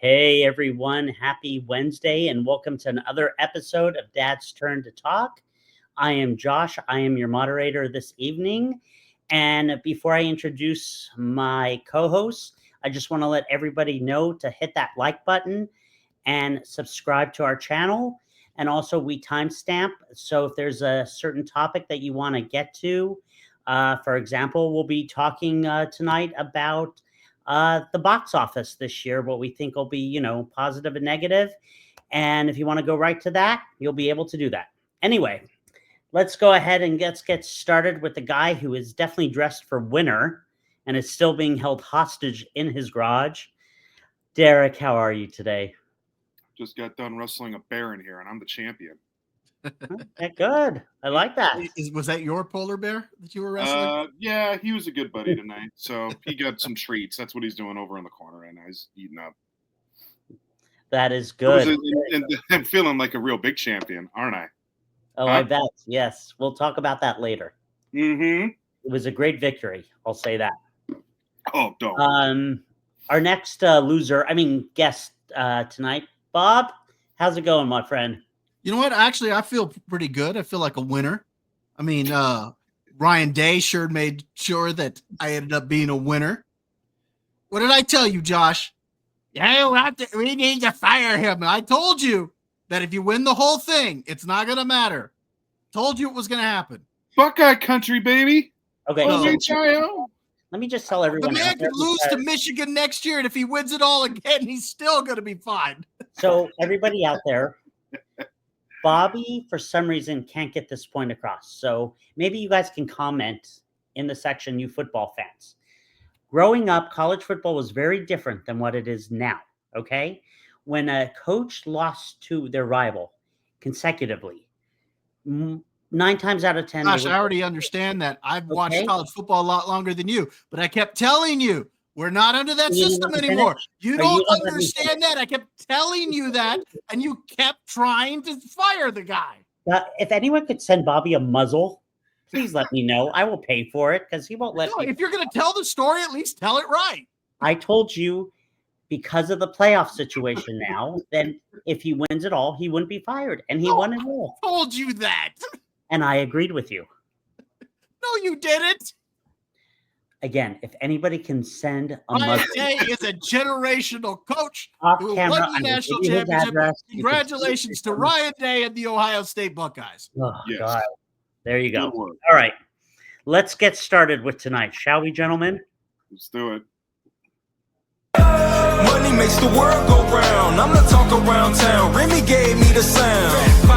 Hey everyone, happy Wednesday and welcome to another episode of Dad's Turn to Talk. I am Josh, I am your moderator this evening. And before I introduce my co-hosts, I just want to let everybody know to hit that like button and subscribe to our channel. And also we timestamp, so if there's a certain topic that you want to get to, for example, we'll be talking tonight about the box office this year, what we think will be, positive and negative. And if you want to go right to that, you'll be able to do that. Anyway, let's go ahead and let's get started with the guy who is definitely dressed for winter and is still being held hostage in his garage. Derek, how are you today? Just got done wrestling a bear in here, and I'm the champion. Okay, good. I like that. Was that your polar bear that you were wrestling? Yeah, he was a good buddy tonight, so he got some treats. That's what he's doing over in the corner right now. He's eating up. That is good. And I'm feeling like a real big champion, aren't I? Oh, I bet. Yes. We'll talk about that later. Mm-hmm. It was a great victory. I'll say that. Oh, don't. Our next guest tonight, Bob, how's it going, my friend? You know what? Actually, I feel pretty good. I feel like a winner. I mean, Ryan Day sure made sure that I ended up being a winner. What did I tell you, Josh? Yeah, we need to fire him. I told you that if you win the whole thing, it's not going to matter. Told you it was going to happen. Buckeye country, baby. Okay. Let me just tell everyone. The man could lose to Michigan next year, and if he wins it all again, he's still going to be fine. So everybody out there, Bobby, for some reason, can't get this point across. So maybe you guys can comment in the section, you football fans. Growing up, college football was very different than what it is now, okay? When a coach lost to their rival consecutively, 9 times out of 10. Gosh, I already understand that. I've watched college football a lot longer than you, but I kept telling you, we're not under that system anymore. You don't understand that. I kept telling you that, and you kept trying to fire the guy. If anyone could send Bobby a muzzle, please let me know. I will pay for it because he won't let me. If you're going to tell the story, at least tell it right. I told you because of the playoff situation now, then if he wins it all, he wouldn't be fired, and he won it all. I told you that. And I agreed with you. No, you didn't. Again, if anybody can send a Ryan Day is a generational coach who won the national championship. Congratulations to Ryan Day and the Ohio State Buckeyes. Oh, yes. God. There you go. All right. Let's get started with tonight, shall we, gentlemen? Let's do it. Money makes the world go round. I'm the talk around town. Remy gave me the sound.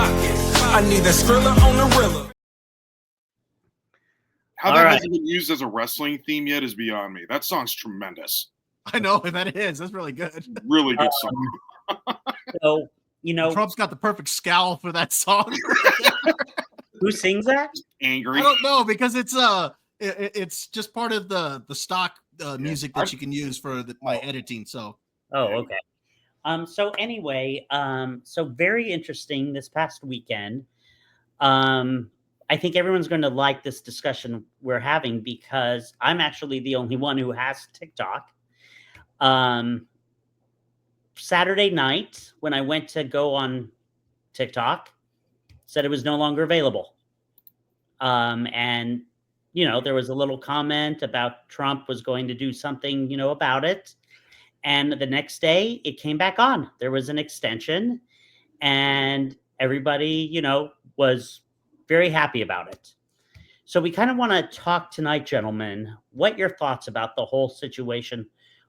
I need that Skrilla on the Rilla. How that hasn't been used as a wrestling theme yet is beyond me. That song's tremendous. I know that is. That's really good. Really good song. So, Trump's got the perfect scowl for that song. Who sings that? Angry. I don't know because it's just part of the stock music that you can use for my editing. So. Oh, okay. So anyway, so very interesting this past weekend. I think everyone's going to like this discussion we're having because I'm actually the only one who has TikTok. Saturday night, when I went to go on TikTok, said it was no longer available. And, there was a little comment about Trump was going to do something, about it. And the next day it came back on. There was an extension and everybody, was very happy about it. So we kind of want to talk tonight, gentlemen, what your thoughts about the whole situation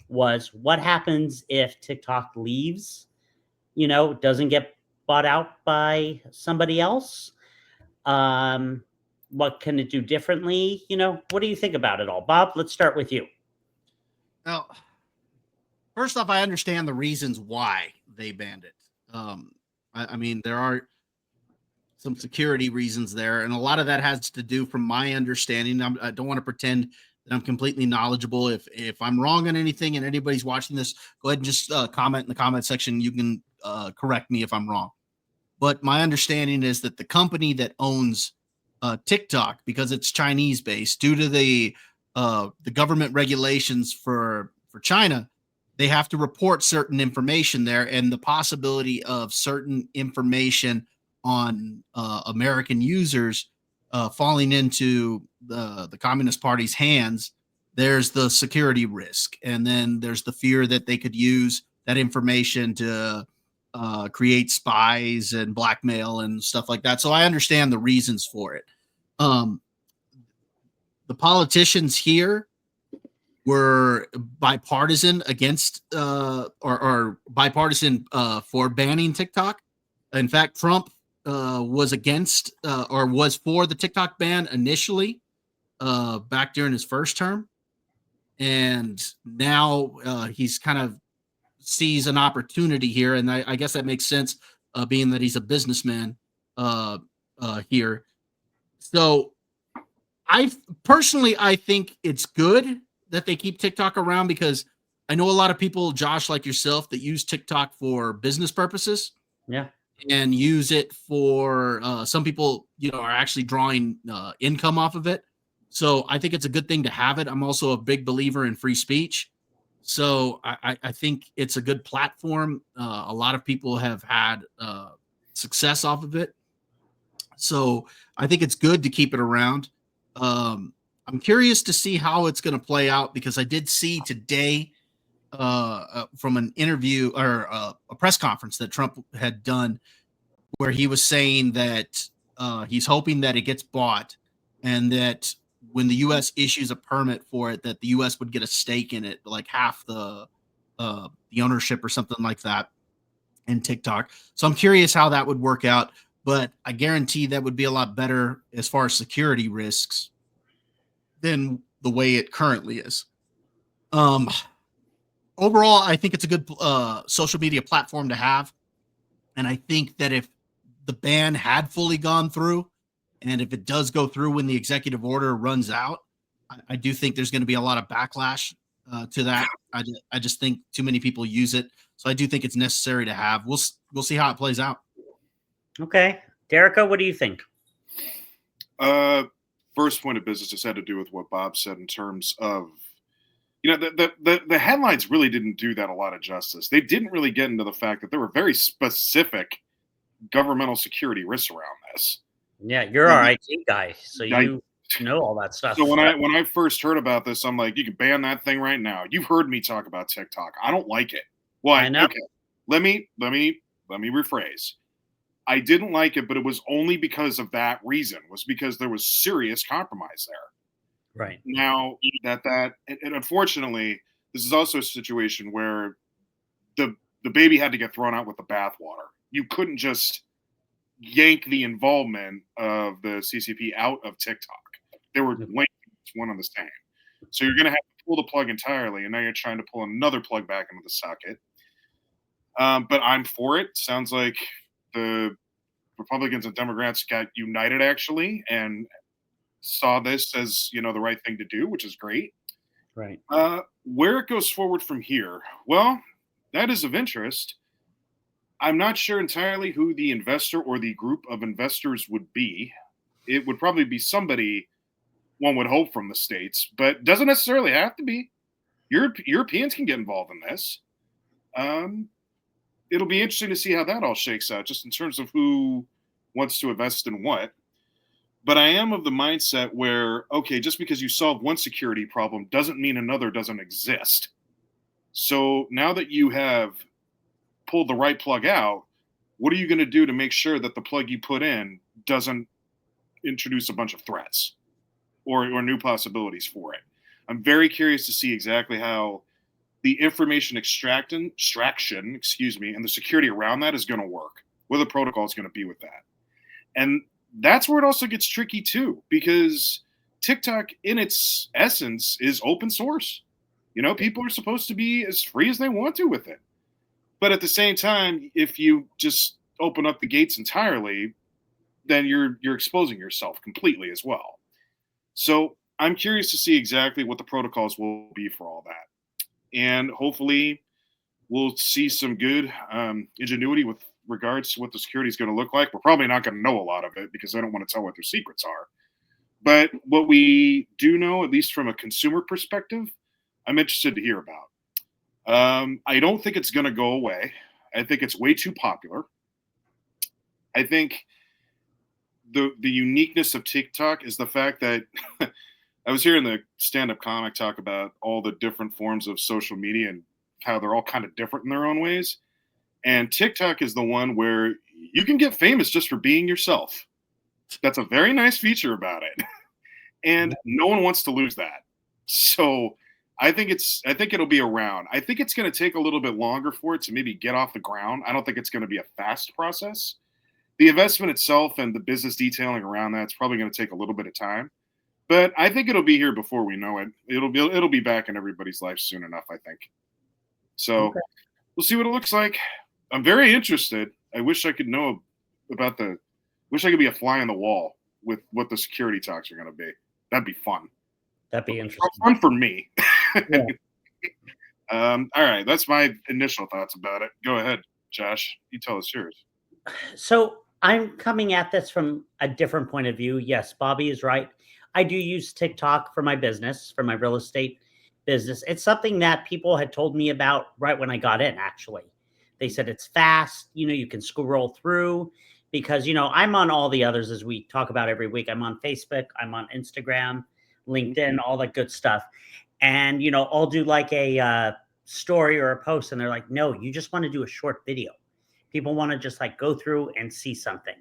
was. What happens if TikTok leaves, doesn't get bought out by somebody else? What can it do differently? What do you think about it all? Bob, let's start with you. Well, first off, I understand the reasons why they banned it. I mean, there are some security reasons there, and a lot of that has to do, from my understanding. I don't want to pretend that I'm completely knowledgeable. If I'm wrong on anything and anybody's watching this, go ahead and just comment in the comment section. You can correct me if I'm wrong. But my understanding is that the company that owns TikTok, because it's Chinese based, due to the government regulations for China, they have to report certain information there, and the possibility of certain information on American users falling into the Communist Party's hands. There's the security risk, and then there's the fear that they could use that information to create spies and blackmail and stuff like that. So I understand the reasons for it. The politicians here were bipartisan against or bipartisan for banning TikTok. In fact, Trump was against or was for the TikTok ban initially back during his first term. And now he's kind of sees an opportunity here. And I guess that makes sense being that he's a businessman here. So I think it's good that they keep TikTok around, because I know a lot of people, Josh, like yourself, that use TikTok for business purposes. Yeah. And use it for some people, are actually drawing income off of it. So I think it's a good thing to have it. I'm also a big believer in free speech. So I think it's a good platform. A lot of people have had success off of it. So I think it's good to keep it around. I'm curious to see how it's going to play out, because I did see today from an interview or a press conference that Trump had done, where he was saying that he's hoping that it gets bought, and that when the U.S. issues a permit for it, that the U.S. would get a stake in it, like half the ownership or something like that in TikTok. So I'm curious how that would work out, but I guarantee that would be a lot better as far as security risks than the way it currently is. Overall, I think it's a good social media platform to have. And I think that if the ban had fully gone through, and if it does go through when the executive order runs out, I do think there's going to be a lot of backlash to that. I just think too many people use it. So I do think it's necessary to have. We'll see how it plays out. Okay. Derica, what do you think? First point of business just had to do with what Bob said in terms of, the headlines really didn't do that a lot of justice. They didn't really get into the fact that there were very specific governmental security risks around this. Yeah, you're our IT guy, so you know all that stuff. So when I first heard about this, I'm like, you can ban that thing right now. You've heard me talk about TikTok. I don't like it. Why? I know. Okay. Let me rephrase. I didn't like it, but it was only because of that reason, was because there was serious compromise there. Right. Now and unfortunately, this is also a situation where the baby had to get thrown out with the bathwater. You couldn't just yank the involvement of the CCP out of TikTok. They were linked one on the same. So you're going to have to pull the plug entirely, and now you're trying to pull another plug back into the socket. But I'm for it. Sounds like the Republicans and Democrats got united, actually, and saw this as, the right thing to do, which is great. Right. Where it goes forward from here, well, that is of interest. I'm not sure entirely who the investor or the group of investors would be. It would probably be somebody, one would hope, from the States, but doesn't necessarily have to be. Europeans can get involved in this. It'll be interesting to see how that all shakes out, just in terms of who wants to invest in what. But I am of the mindset where, okay, just because you solve one security problem doesn't mean another doesn't exist. So now that you have pulled the right plug out, what are you going to do to make sure that the plug you put in doesn't introduce a bunch of threats or new possibilities for it? I'm very curious to see exactly how the information extraction, and the security around that is going to work, what the protocol is going to be with that. And that's where it also gets tricky too, because TikTok in its essence is open source. People are supposed to be as free as they want to with it. But at the same time, if you just open up the gates entirely, then you're exposing yourself completely as well. So I'm curious to see exactly what the protocols will be for all that. And hopefully we'll see some good ingenuity with regards to what the security is going to look like. We're probably not going to know a lot of it because I don't want to tell what their secrets are. But what we do know, at least from a consumer perspective, I'm interested to hear about. I don't think it's going to go away. I think it's way too popular. I think the uniqueness of TikTok is the fact that I was hearing the stand-up comic talk about all the different forms of social media and how they're all kind of different in their own ways. And TikTok is the one where you can get famous just for being yourself. That's a very nice feature about it. And no one wants to lose that. So I think it'll be around. I think it's going to take a little bit longer for it to maybe get off the ground. I don't think it's going to be a fast process. The investment itself and the business detailing around that's probably going to take a little bit of time. But I think it'll be here before we know it. It'll be back in everybody's life soon enough, I think. So Okay. we'll see what it looks like. I'm very interested. I wish I could know about wish I could be a fly on the wall with what the security talks are going to be. That'd be fun. That'd be interesting. Fun for me. Yeah. All right, that's my initial thoughts about it. Go ahead, Josh. You tell us yours. So I'm coming at this from a different point of view. Yes, Bobby is right. I do use TikTok for my business, for my real estate business. It's something that people had told me about right when I got in, actually. They said it's fast, you can scroll through because, I'm on all the others as we talk about every week. I'm on Facebook, I'm on Instagram, LinkedIn, all that good stuff. And, I'll do like a story or a post and they're like, no, you just want to do a short video. People want to just like go through and see something.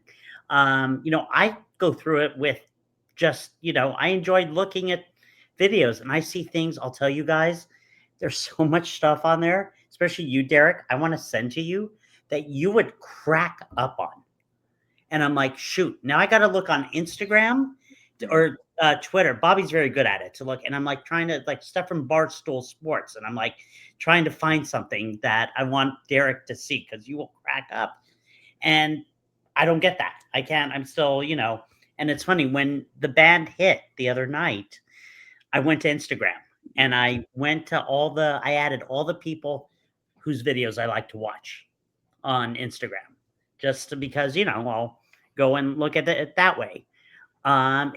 I go through it with just, I enjoyed looking at videos and I see things. I'll tell you guys, there's so much stuff on there, especially you, Derek. I want to send to you that you would crack up on. And I'm like, shoot, now I got to look on Instagram or Twitter. Bobby's very good at it to look. And I'm like trying to like stuff from Barstool Sports. And I'm like trying to find something that I want Derek to see because you will crack up. And I don't get that. I can't. I'm still, and it's funny when the band hit the other night, I went to Instagram and I went to I added all the people whose videos I like to watch on Instagram because, I'll go and look at it that way. I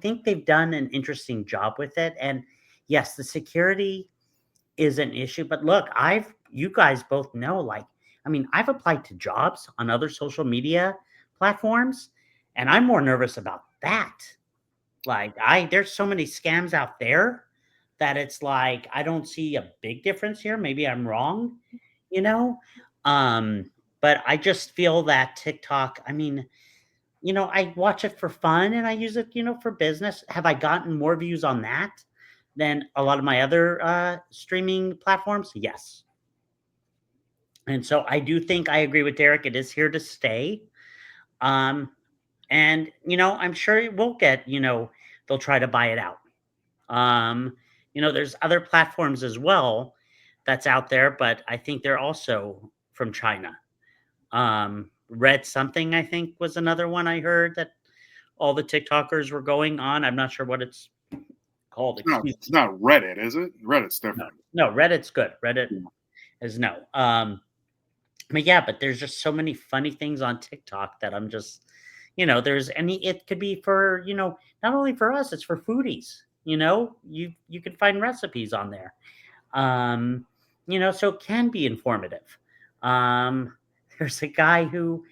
think they've done an interesting job with it. And yes, the security is an issue, but look, you guys both know, like, I've applied to jobs on other social media platforms and I'm more nervous about that. Like there's so many scams out there that it's like, I don't see a big difference here. Maybe I'm wrong, you know? But I just feel that TikTok, I watch it for fun and I use it, for business. Have I gotten more views on that than a lot of my other streaming platforms? Yes. And so I do think I agree with Derek. It is here to stay. And I'm sure it will get, they'll try to buy it out. There's other platforms as well that's out there, but I think they're also from China. Red something, I think, was another one I heard that all the TikTokers were going on. I'm not sure what it's called. It's not Reddit, is it? Reddit's different. No, Reddit's good. Reddit is no. But there's just so many funny things on TikTok that I'm just, it could be for, not only for us, it's for foodies. You can find recipes on there. So it can be informative. There's a guy who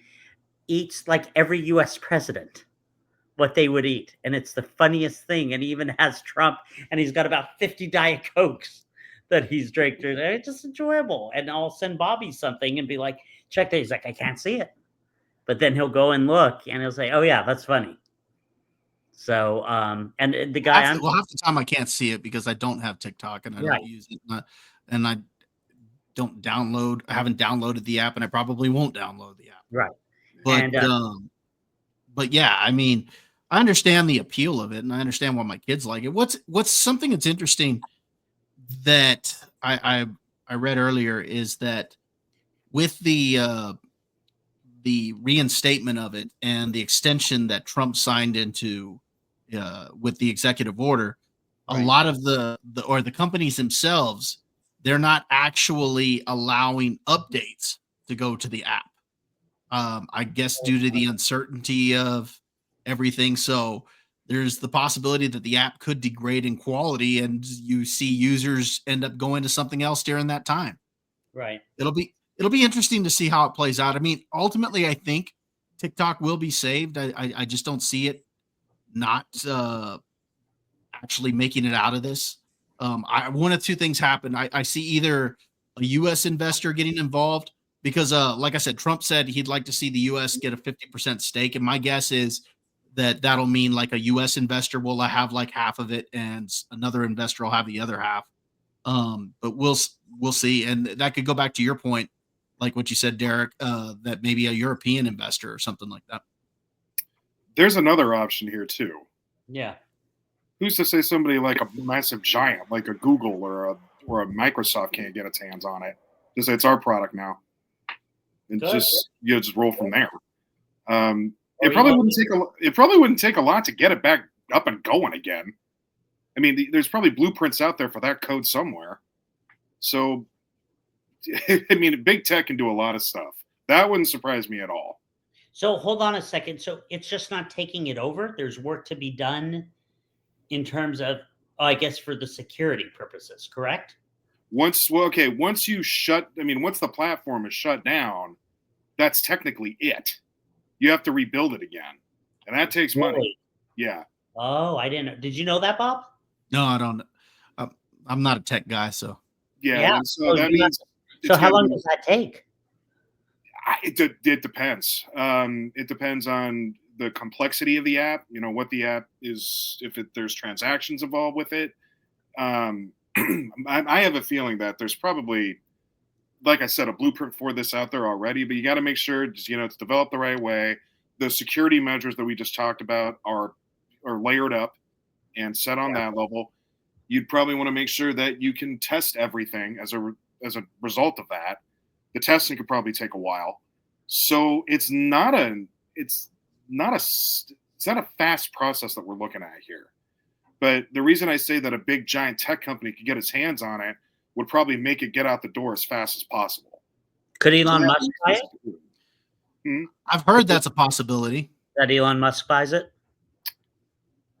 eats like every US president, what they would eat. And it's the funniest thing. And he even has Trump and he's got about 50 Diet Cokes that he's drank through there. It's just enjoyable. And I'll send Bobby something and be like, check that. He's like, I can't see it. But then he'll go and look and he'll say, oh yeah, that's funny. So, and the guy, half the time I can't see it because I don't have TikTok and I don't use it. And I don't download. I haven't downloaded the app and I probably won't download the app. Right. But yeah, I understand the appeal of it and I understand why my kids like it. What's something that's interesting that I read earlier is that with the reinstatement of it and the extension that Trump signed into with the executive order, a lot of the companies themselves, they're not actually allowing updates to go to the app. I guess due to the uncertainty of everything. So there's the possibility that the app could degrade in quality and you see users end up going to something else during that time. Right. It'll be interesting to see how it plays out. I mean, ultimately, I think TikTok will be saved. I just don't see it not actually making it out of this. One of two things happen. I see either a U.S. investor getting involved because, like I said, Trump said he'd like to see the U.S. get a 50% stake, and my guess is that that'll mean like a U.S. investor will have like half of it, and another investor will have the other half. But we'll see, and that could go back to your point, like what you said, Derek, that maybe a European investor or something like that. There's another option here too. Yeah. Who's to say somebody like a massive giant, like a Google or a Microsoft, can't get its hands on it? Just say it's our product now, and Good. just roll from there. Or It probably wouldn't take a lot to get it back up and going again. I mean, there's probably blueprints out there for that code somewhere. So, I mean, big tech can do a lot of stuff. That wouldn't surprise me at all. So hold on a second. So it's just not taking it over. There's work to be done in terms of, I guess, for the security purposes, correct? Once the platform is shut down, that's technically it. You have to rebuild it again, and that takes money. Really? Yeah. Oh, I didn't know. Did you know that, Bob? No, I don't. I'm not a tech guy, so Yeah. And so that you means. So how long does that take? It depends. It depends on the complexity of the app. You know what the app is. If there's transactions involved with it. I have a feeling that there's probably, like I said, a blueprint for this out there already. But you got to make sure it's developed the right way. The security measures that we just talked about are layered up and set on that level. You'd probably want to make sure that you can test everything as a result of that. The testing could probably take a while. So it's not a fast process that we're looking at here. But the reason I say that a big giant tech company could get its hands on it would probably make it get out the door as fast as possible. Could Elon Musk buy it? I've heard that's a possibility. That Elon Musk buys it?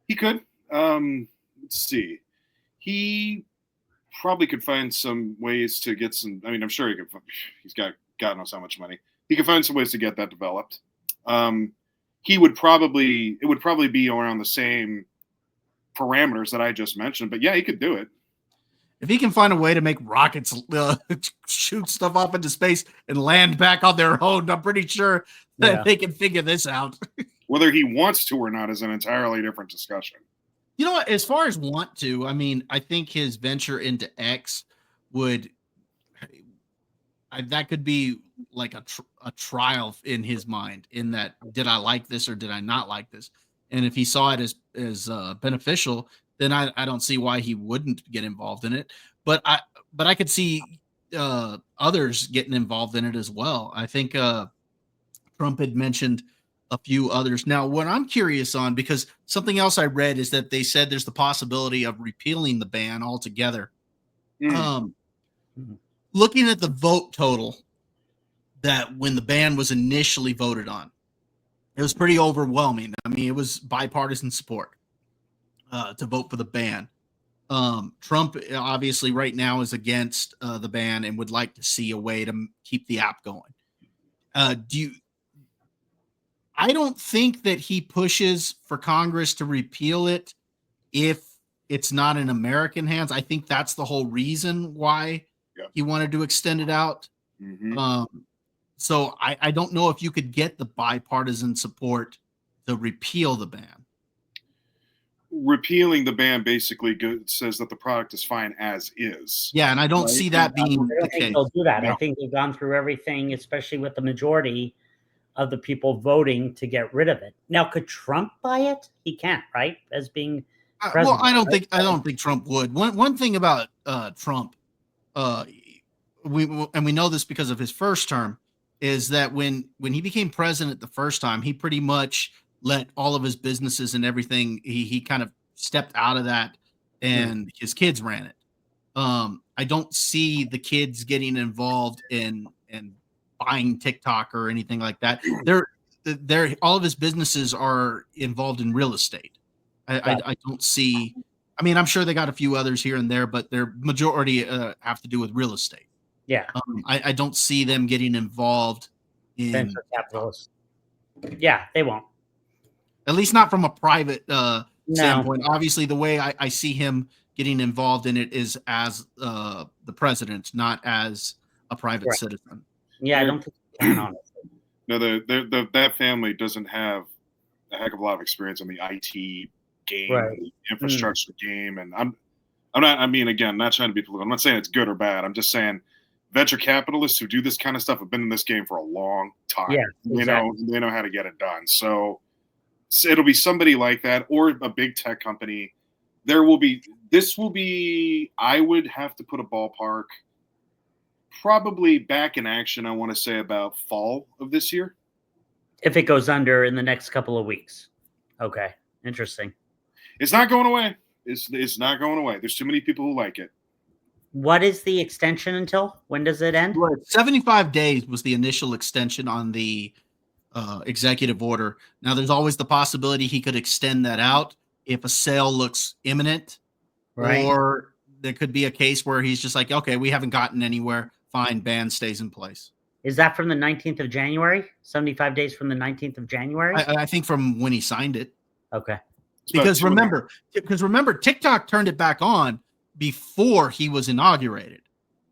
He could. Let's see. He probably could find some ways to get some. I mean, I'm sure he could. He's got God knows how much money. He could find some ways to get that developed. It would probably be around the same parameters that I just mentioned. But yeah, he could do it. If he can find a way to make rockets shoot stuff off into space and land back on their own, I'm pretty sure that they can figure this out. Whether he wants to or not is an entirely different discussion. You know what? As far as want to, I mean, I think his venture into X that could be like a trial in his mind. In that, did I like this or did I not like this? And if he saw it as beneficial, then I don't see why he wouldn't get involved in it. But I could see others getting involved in it as well. I think Trump had mentioned a few others. Now, what I'm curious on, because something else I read is that they said there's the possibility of repealing the ban altogether. Looking at the vote total that when the ban was initially voted on, it was pretty overwhelming. I mean, it was bipartisan support to vote for the ban. Trump obviously right now is against the ban and would like to see a way to keep the app going. I don't think that he pushes for Congress to repeal it if it's not in American hands. I think that's the whole reason why he wanted to extend it out. So I don't know if you could get the bipartisan support to repeal the ban. Repealing the ban basically says that the product is fine as is. Yeah, and I don't see that being the case. They'll do that. No. I think they've gone through everything, especially with the majority of the people voting to get rid of it. Now, could Trump buy it? He can't, right? As being president. Well, I don't think Trump would. One thing about Trump, we know this because of his first term, is that when he became president the first time, he pretty much let all of his businesses and everything, he kind of stepped out of that, and his kids ran it. I don't see the kids getting involved in buying TikTok or anything like that. They're all of his businesses are involved in real estate. I don't see. I mean, I'm sure they got a few others here and there, but their majority have to do with real estate. Yeah, I don't see them getting involved in, venture capitalists. Yeah, they won't. at least not from a private No. standpoint. Obviously, the way I see him getting involved in it is as the president, not as a private Right. citizen. Yeah, I don't think you can, honestly. No, that family doesn't have a heck of a lot of experience in the IT game, Right. and the infrastructure game, and I'm not. I mean, again, not trying to be political. I'm not saying it's good or bad. I'm just saying venture capitalists who do this kind of stuff have been in this game for a long time. Yeah, They know how to get it done. So it'll be somebody like that or a big tech company. This will be, I would have to put a ballpark, probably back in action, I want to say about fall of this year. If it goes under in the next couple of weeks. Okay, interesting. It's not going away. It's not going away. There's too many people who like it. What is the extension until? When does it end? 75 days was the initial extension on the executive order. Now, there's always the possibility he could extend that out if a sale looks imminent, Right. or there could be a case where he's just like, okay, we haven't gotten anywhere. Fine, ban stays in place. Is that from the 19th of January? 75 days from the 19th of January? I think from when he signed it. Okay. Because remember, TikTok turned it back on before he was inaugurated.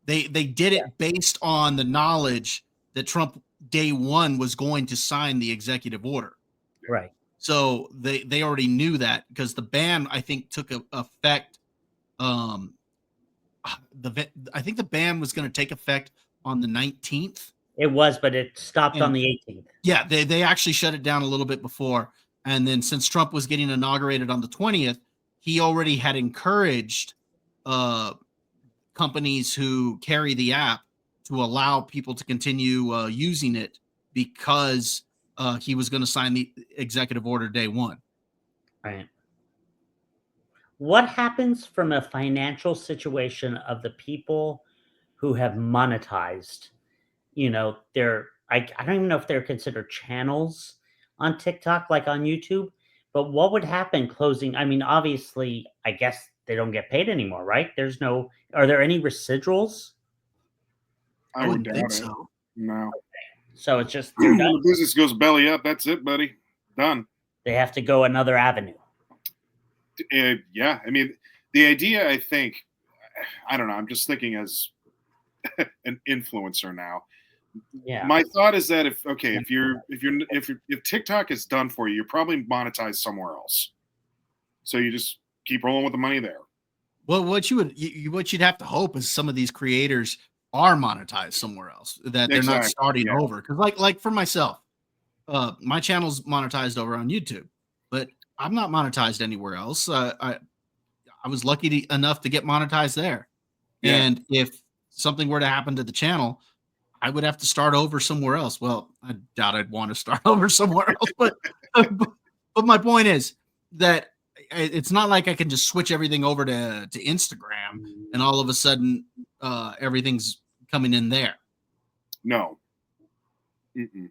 They did it based on the knowledge that Trump day one was going to sign the executive order. Right. So they already knew that, because the ban, I think, took effect. I think the ban was going to take effect on the 19th. It was, but it stopped on the 18th. Yeah, they actually shut it down a little bit before. And then since Trump was getting inaugurated on the 20th, he already had encouraged companies who carry the app to allow people to continue using it, because he was going to sign the executive order day one. Right. What happens from a financial situation of the people who have monetized? You know, I don't even know if they're considered channels on TikTok, like on YouTube, but what would happen closing? I mean, obviously, I guess they don't get paid anymore, right? Are there any residuals? I would think doubt it. so. No. So it's just When the business goes belly up, that's it, buddy. Done. they have to go another avenue. Yeah, I mean, the idea, I think, I don't know. I'm just thinking as an influencer now. Yeah. My thought is that if TikTok is done for you, you're probably monetized somewhere else. So you just keep rolling with the money there. Well, what you'd have to hope is some of these creators are monetized somewhere else, that they're not starting over. Because like for myself, my channel's monetized over on YouTube, but I'm not monetized anywhere else. I was lucky enough to get monetized there. Yeah. And if something were to happen to the channel, I would have to start over somewhere else. Well, I doubt I'd want to start over somewhere else, but my point is that it's not like I can just switch everything over to Instagram and all of a sudden everything's coming in there. No. Mm-mm.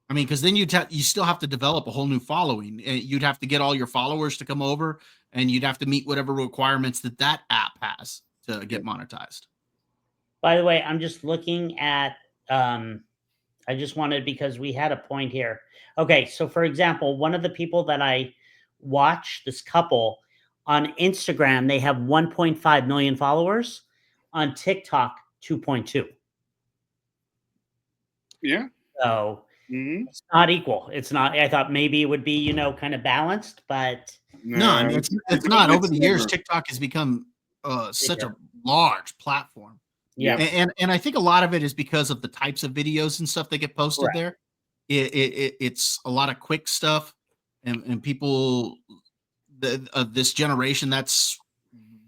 I mean, because then you still have to develop a whole new following. You'd have to get all your followers to come over, and you'd have to meet whatever requirements that app has to get monetized. By the way, I'm just looking at, I just wanted, because we had a point here. Okay, so for example, one of the people that I watch, this couple, on Instagram, they have 1.5 million followers. On TikTok, 2.2. Yeah. So it's not equal. It's not, I thought maybe it would be, kind of balanced, but no, I mean, it's not. Over the years, TikTok has become such a large platform. yeah. And I think a lot of it is because of the types of videos and stuff that get posted there. It's a lot of quick stuff, and people of this generation, that's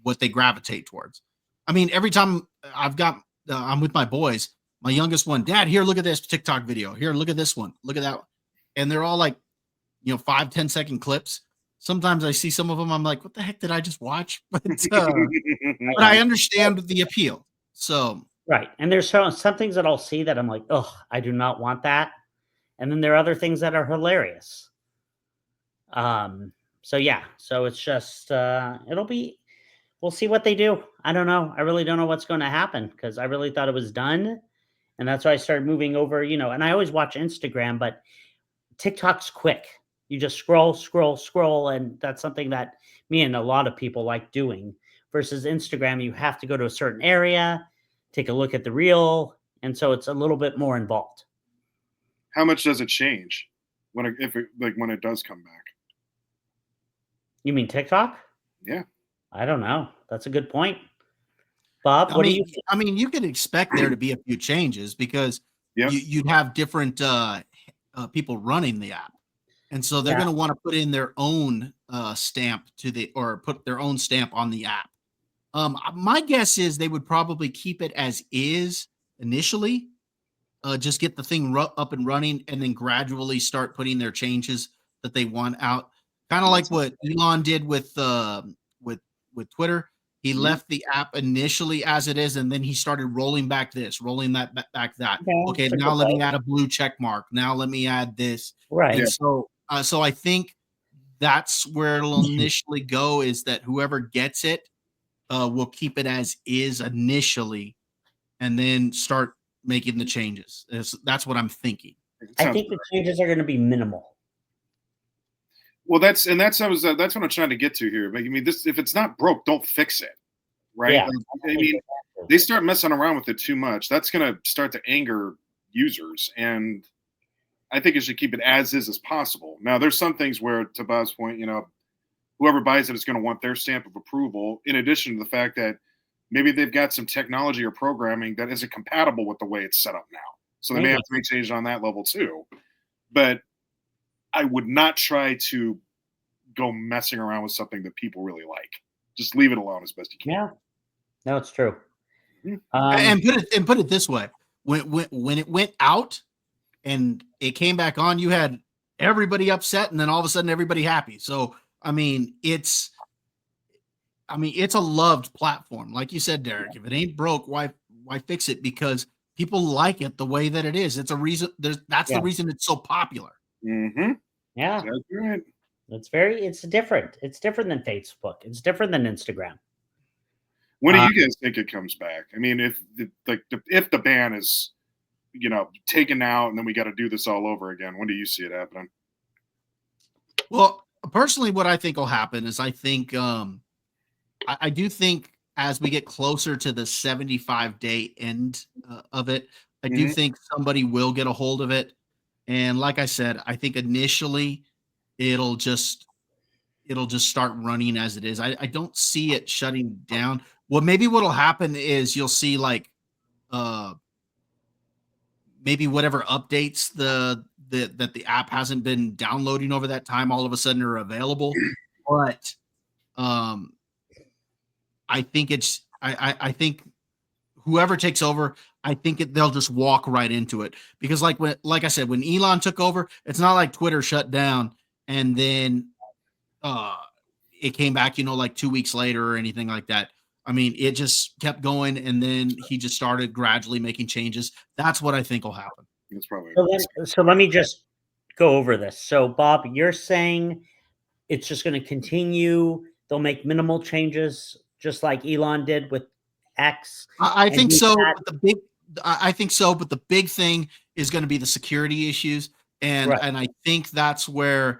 what they gravitate towards. I mean, every time I'm with my boys, my youngest one, Dad, here, look at this TikTok video. Here, look at this one. Look at that one. And they're all like, 5-10 second clips. Sometimes I see some of them, I'm like, what the heck did I just watch? But I understand the appeal. So Right. And there's some things that I'll see that I'm like, oh, I do not want that. And then there are other things that are hilarious. So yeah, so it's just we'll see what they do. I don't know. I really don't know what's going to happen because I really thought it was done. And that's why I started moving over, and I always watch Instagram, but TikTok's quick. You just scroll, scroll, scroll. And that's something that me and a lot of people like doing. Versus Instagram, you have to go to a certain area, take a look at the reel. And so it's a little bit more involved. How much does it change when it does come back? You mean TikTok? Yeah. I don't know. That's a good point. Bob, I what do mean, you I mean, you could expect there to be a few changes because Yep. you'd have different people running the app, and so they're Yeah. going to want to put in their own stamp or put their own stamp on the app. My guess is they would probably keep it as is initially, just get the thing up and running, and then gradually start putting their changes that they want out. Kind of like what Elon did with Twitter. He Mhm. left the app initially as it is, and then he started rolling back this, rolling that back that. Okay, that's a now good let me point. add a blue check mark. Now let me add this. Right. And Yeah. so I think that's where it'll initially go, is that whoever gets it will keep it as is initially, and then start making the changes. That's what I'm thinking. It I sounds think the changes are going to be minimal. well. That's what I'm trying to get to here. But I mean, if it's not broke, don't fix it, right? Yeah. I mean, they start messing around with it too much. That's going to start to anger users, and I think it should keep it as is as possible. Now, there's some things where, to Bob's point, whoever buys it is going to want their stamp of approval. In addition to the fact that maybe they've got some technology or programming that isn't compatible with the way it's set up now, so they may Maybe. have to make changes on that level too. But I would not try to go messing around with something that people really like. Just leave it alone as best you can. Yeah. No, it's true. Mhm. And put it this way: when it went out and it came back on, you had everybody upset, and then all of a sudden everybody happy. So I mean, it's a loved platform, like you said, Derek. If it ain't broke, why fix it? Because people like it the way that it is. It's a reason. That's Yeah. the reason it's so popular. Mm-hmm. Yeah. That's right. It's different. It's different than Facebook. It's different than Instagram. When do you guys think it comes back? I mean, if the ban is taken out and then we got to do this all over again, when do you see it happening? Well, personally, what I think will happen is I think I do think as we get closer to the 75-day end of it, I do Mhm. think somebody will get a hold of it. And like I said, I think initially it'll just start running as it is. I don't see it shutting down. Well, maybe what'll happen is you'll see like uh maybe whatever updates that the app hasn't been downloading over that time all of a sudden are available. But um I think I think whoever takes over, I think they'll just walk right into it, because like I said, when Elon took over, it's not like Twitter shut down and then uh it came back, like 2 weeks later or anything like that. I mean, it just kept going, and then he just started gradually making changes. That's what I think will happen. It's probably So let me just go over this. So Bob, you're saying it's just going to continue. They'll make minimal changes, just like Elon did with X. I And think he's so, got- but I think so, but the big thing is going to be the security issues, and Right. I think that's why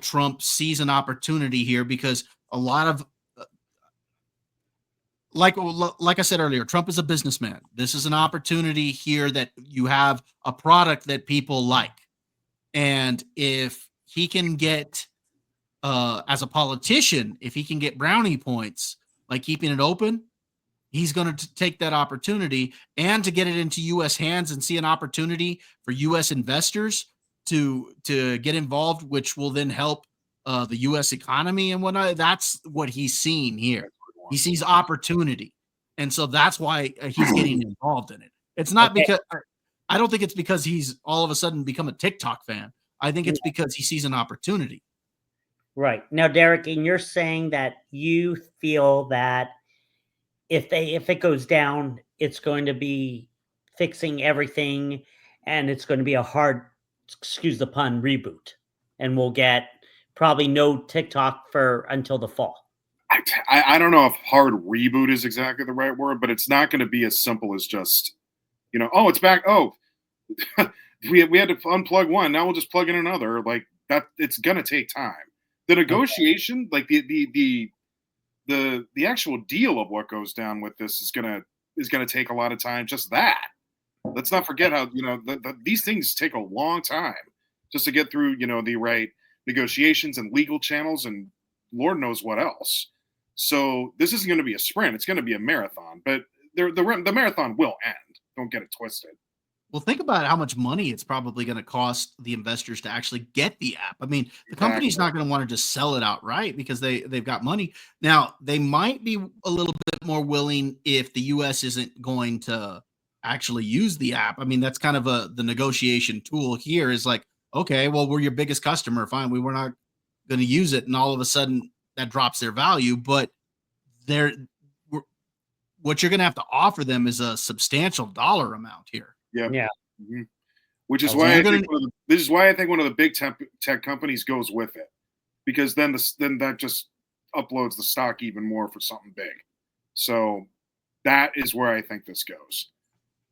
Trump sees an opportunity here, because a lot of like I said earlier, Trump is a businessman. This is an opportunity here that you have a product that people like, and if he can get as a politician, if he can get brownie points by keeping it open, he's going to take that opportunity, and to get it into U.S. hands and see an opportunity for U.S. investors to get involved, which will then help the U.S. economy and whatnot. That's what he's seeing here. He sees opportunity, and so that's why he's getting involved in it. It's not Okay. because I don't think it's because he's all of a sudden become a TikTok fan. I think it's because he sees an opportunity. Right. Now, Derek, and you're saying that you feel that if it goes down, it's going to be fixing everything, and it's going to be a hard, excuse the pun, reboot, and we'll get probably no TikTok for until the fall. I don't know if hard reboot is exactly the right word, but it's not going to be as simple as just, oh, it's back. Oh, we had to unplug one. Now we'll just plug in another. Like that, it's going to take time. The negotiation, like the actual deal of what goes down with this is gonna take a lot of time. Just that. Let's not forget how these things take a long time just to get through. The right negotiations and legal channels and Lord knows what else. So this isn't going to be a sprint; it's going to be a marathon. But the marathon will end. Don't get it twisted. Well, think about how much money it's probably going to cost the investors to actually get the app. I mean, the company's not going to want to just sell it outright because they've got money. Now, they might be a little bit more willing if the US isn't going to actually use the app. I mean, that's kind of the negotiation tool here is like, okay, well, we're your biggest customer. Fine. We're not going to use it. And all of a sudden that drops their value. But what you're going to have to offer them is a substantial dollar amount here. Yeah. Mm-hmm. Which is why this is why I think one of the big tech companies goes with it, because then that just uploads the stock even more for something big. So that is where I think this goes.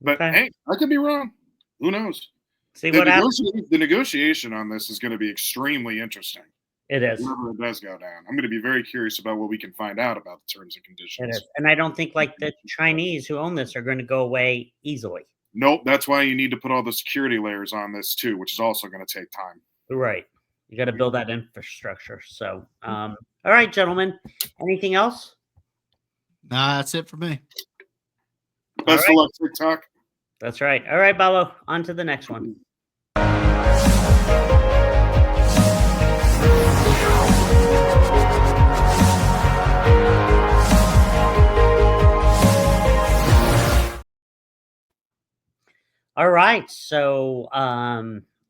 But hey, I could be wrong. Who knows? See what happens. The negotiation on this is going to be extremely interesting. It is. Whenever it does go down, I'm going to be very curious about what we can find out about the terms and conditions. It is. And I don't think like the Chinese who own this are going to go away easily. Nope. That's why you need to put all the security layers on this too, which is also going to take time. Right. You got to build that infrastructure. So, all right, gentlemen. Anything else? Nah, that's it for me. Best of luck, TikTok. That's right. All right, Balo. On to the next one. All right, so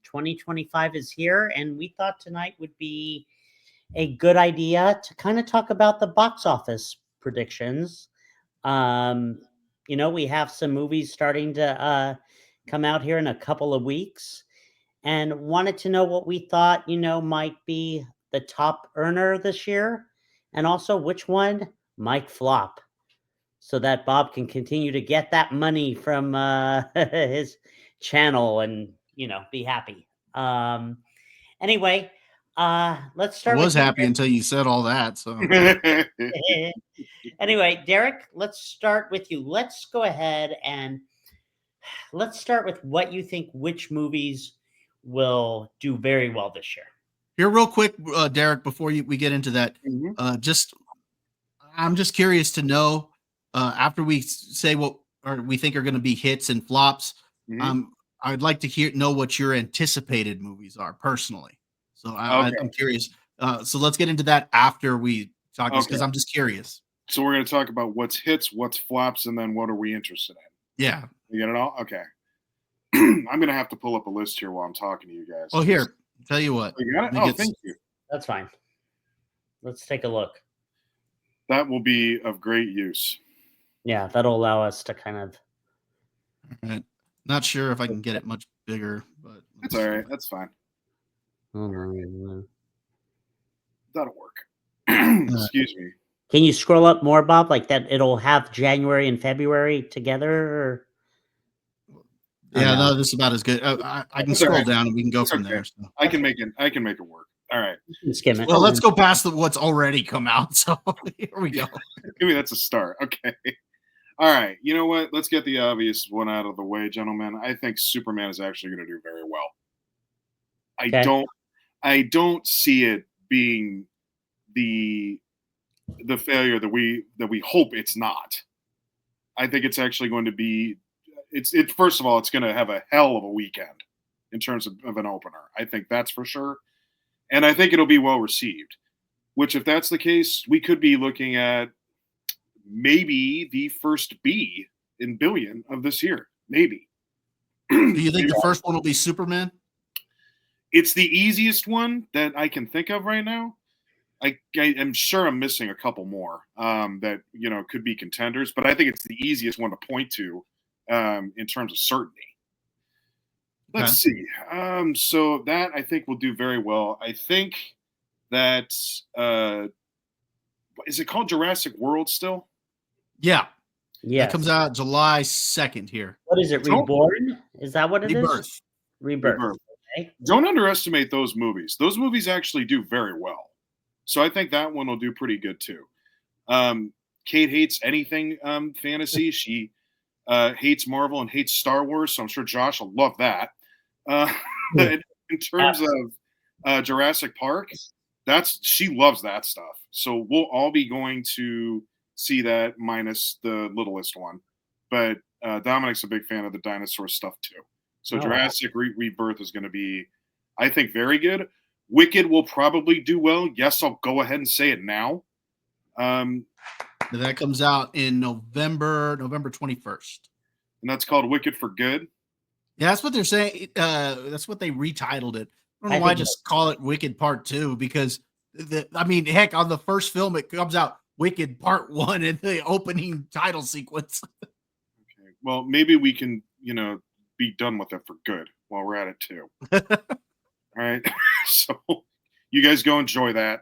2025 is here, and we thought tonight would be a good idea to kind of talk about the box office predictions. We have some movies starting to come out here in a couple of weeks, and wanted to know what we thought, might be the top earner this year, and also which one might flop, so that Bob can continue to get that money from his channel and, be happy. Anyway, let's start. I was happy until you said all that. So anyway, Derek, let's start with you. Let's go ahead and let's start with what you think, which movies will do very well this year. Here, real quick, Derek, before we get into that, I'm just curious to know, after we say what we think are going to be hits and flops, I'd like to know what your anticipated movies are personally. So I'm curious. So let's get into that after we talk this, because I'm just curious. So we're going to talk about what's hits, what's flops, and then what are we interested in? Yeah. You get it all? Okay. I'm going to have to pull up a list here while I'm talking to you guys. Oh, here. Tell you what. You got it? Oh, thank you. That's fine. Let's take a look. That will be of great use. Yeah, that'll allow us to kind of. All right. Not sure if I can get it much bigger, but it's all right. That's fine. That'll work. Excuse me. Can you scroll up more, Bob? Like that, it'll have January and February together. Or... Yeah, no, this is about as good. I can scroll down and we can go from there. So. I can make it work. All right. Skim it. Well, let's go past what's already come out. So here we go. Maybe that's a start. Okay. All right. You know what? Let's get the obvious one out of the way, gentlemen. I think Superman is actually going to do very well. I don't see it being the failure that we hope it's not. I think it's actually going to be. It's first of all, it's going to have a hell of a weekend in terms of an opener. I think that's for sure, and I think it'll be well received. Which, if that's the case, we could be looking at maybe the first B in billion of this year. Maybe. Do you think the first one will be Superman? It's the easiest one that I can think of right now. I am sure I'm missing a couple more that could be contenders, but I think it's the easiest one to point to in terms of certainty. Let's see. So that I think will do very well. I think that is it called Jurassic World still? Yeah, Yes. that comes out July 2nd here. What is it? Reborn? Is that what it is? Rebirth. Rebirth. Okay. Don't underestimate those movies. Those movies actually do very well. So I think that one will do pretty good too. Kate hates anything fantasy. She hates Marvel and hates Star Wars. So I'm sure Josh will love that. In terms of Jurassic Park, she loves that stuff. So we'll all be going to see that minus the littlest one. But Dominic's a big fan of the dinosaur stuff too. So Jurassic Rebirth is going to be, I think, very good. Wicked will probably do well. Yes, I'll go ahead and say it now. That comes out in November 21st. And that's called Wicked for Good. Yeah, that's what they're saying. That's what they retitled it. I don't know why just call it Wicked Part 2 because heck, on the first film it comes out Wicked Part 1 in the opening title sequence. Okay. Well, maybe we can, be done with it for good while we're at it too. All right. So you guys go enjoy that.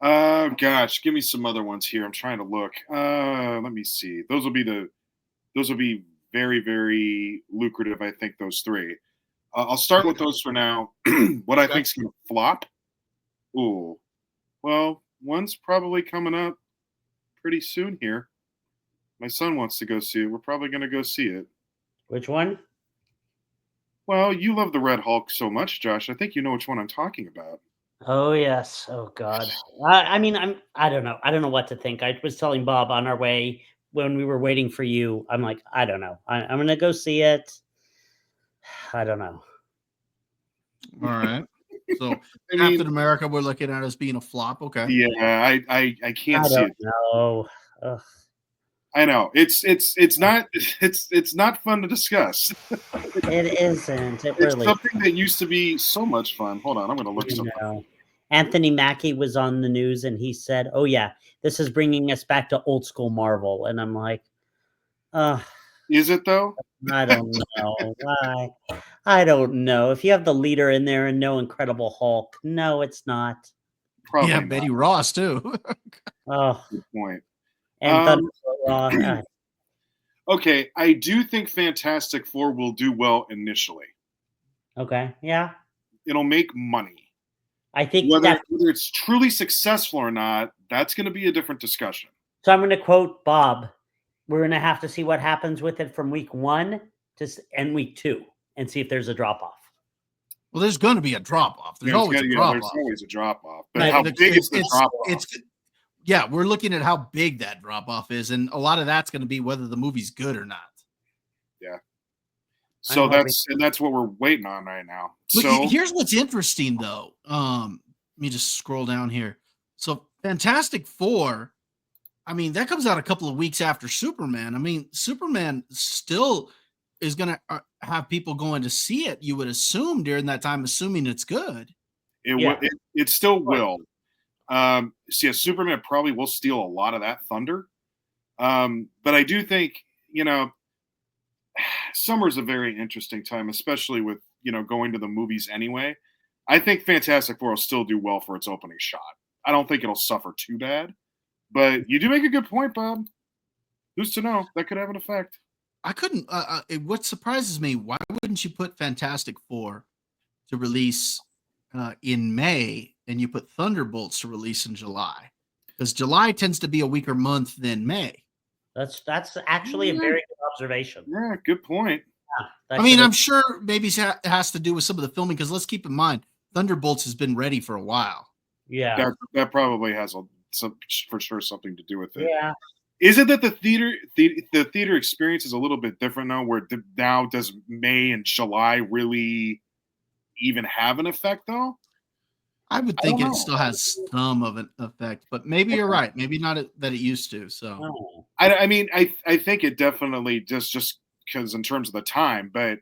Gosh, give me some other ones here. I'm trying to look. Let me see. Those will be very, very lucrative. I think those three. I'll start with those for now. What I think is going to flop. Ooh, well, one's probably coming up pretty soon here. My son wants to go see it. We're probably going to go see it. Which one? Well, you love the Red Hulk so much, Josh. I think you know which one I'm talking about. Oh yes. Oh God. I don't know. I don't know what to think. I was telling Bob on our way when we were waiting for you. I'm like, I don't know. I'm gonna go see it. I don't know. All right. So Captain America, we're looking at as being a flop. Okay. Yeah, I can't see it. No. I know it's not fun to discuss. It isn't. It's something that used to be so much fun. Hold on, I'm going to look something up. Anthony Mackie was on the news and he said, "Oh yeah, this is bringing us back to old school Marvel." And I'm like, is it though? I don't know. Why? I don't know. If you have the leader in there and no Incredible Hulk, no, it's not. Probably yeah, not. Betty Ross too. Oh, good point. And okay, I do think Fantastic Four will do well initially. Okay, yeah. It'll make money. I think whether it's truly successful or not, that's going to be a different discussion. So I'm going to quote Bob. We're going to have to see what happens with it from week 1 and week 2 and see if there's a drop off. Well, there's going to be a drop off. There's always a drop off. There's always a drop off. But how big is the drop off? Yeah, we're looking at how big that drop off is, and a lot of that's going to be whether the movie's good or not. Yeah. So that's what we're waiting on right now. So here's what's interesting though. Let me just scroll down here. So Fantastic Four, I mean, that comes out a couple of weeks after Superman. I mean, Superman still is going to have people going to see it, you would assume, during that time, assuming it's good. It still will. Superman probably will steal a lot of that thunder. But I do think, summer's a very interesting time, especially with, going to the movies anyway. I think Fantastic Four will still do well for its opening shot. I don't think it'll suffer too bad. But you do make a good point, Bob. Who's to know? That could have an effect. I couldn't. What surprises me, why wouldn't you put Fantastic Four to release in May and you put Thunderbolts to release in July? Because July tends to be a weaker month than May. That's actually a very good observation. Yeah, good point. Yeah, I'm sure maybe it has to do with some of the filming, because let's keep in mind, Thunderbolts has been ready for a while. Yeah. That probably has for sure something to do with it. Yeah. Is it that the theater experience is a little bit different now, where now does May and July really even have an effect though? I would think it still has some of an effect, but maybe you're right. Maybe not that it used to. So I think it definitely just because in terms of the time, but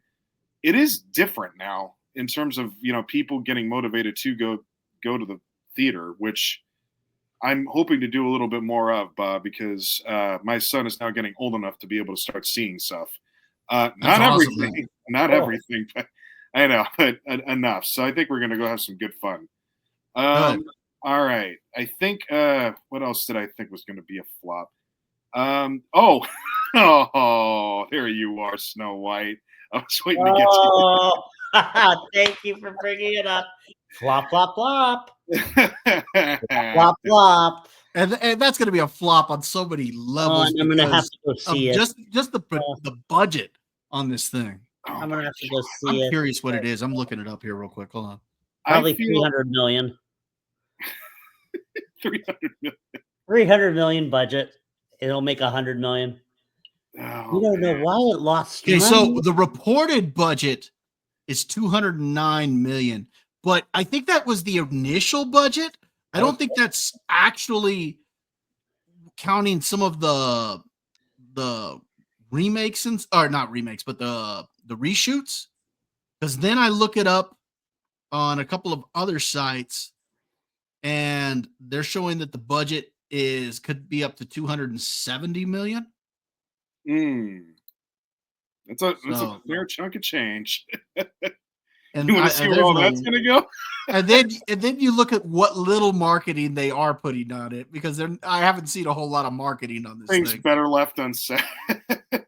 it is different now in terms of people getting motivated to go to the theater, which I'm hoping to do a little bit more of, because my son is now getting old enough to be able to start seeing stuff. Not everything, but I know, but enough. So I think we're going to go have some good fun. All right. I think what else did I think was going to be a flop? Oh, oh, there you are, Snow White. I was waiting to get Oh, thank you for bringing it up. Flop, flop, flop. to Flop, flop. And that's going to be a flop on so many levels And I'm going to have because to go of see it. just the budget on this thing. Oh I'm going to my have to go God. see I'm it. curious what it is. I'm looking it up here real quick. Hold on. Probably I feel 300 million. 300 million. 300 million budget. It'll make 100 million. Oh, You don't know man. why it lost Okay, money. so the reported budget is 209 million, but I think that was the initial budget. I don't think that's actually counting some of the remakes or not remakes, but the reshoots. Because then I look it up on a couple of other sites, and they're showing that the budget could be up to 270 million. That's a So- fair chunk of change. And You want to see where all that's going to go? and then you look at what little marketing they are putting on it, because I haven't seen a whole lot of marketing on this Things thing. better left unsaid. I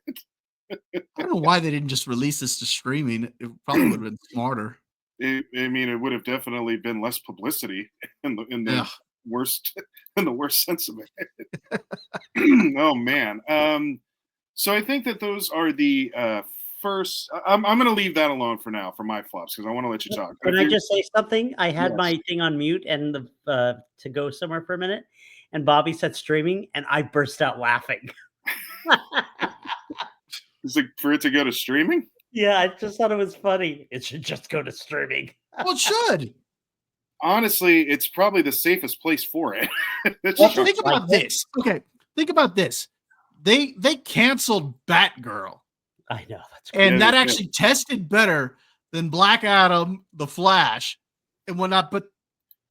don't know why they didn't just release this to streaming. It probably would have been smarter. I mean, it would have definitely been less publicity in the Yeah. worst in the worst sense of it. Oh man. So I think that those are the first. I'm going to leave that alone for now for my flops because I want to let you talk. Can I just say something? I had Yes. my thing on mute and to go somewhere for a minute, and Bobby said streaming, and I burst out laughing. Is it for it to go to streaming? Yeah, I just thought it was funny. It should just go to streaming. Well, it should. Honestly, it's probably the safest place for it. It's Well, just- think about this. Okay, think about this. They canceled Batgirl, I know that's and Yeah, that they did. actually tested better than Black Adam, The Flash, and whatnot. But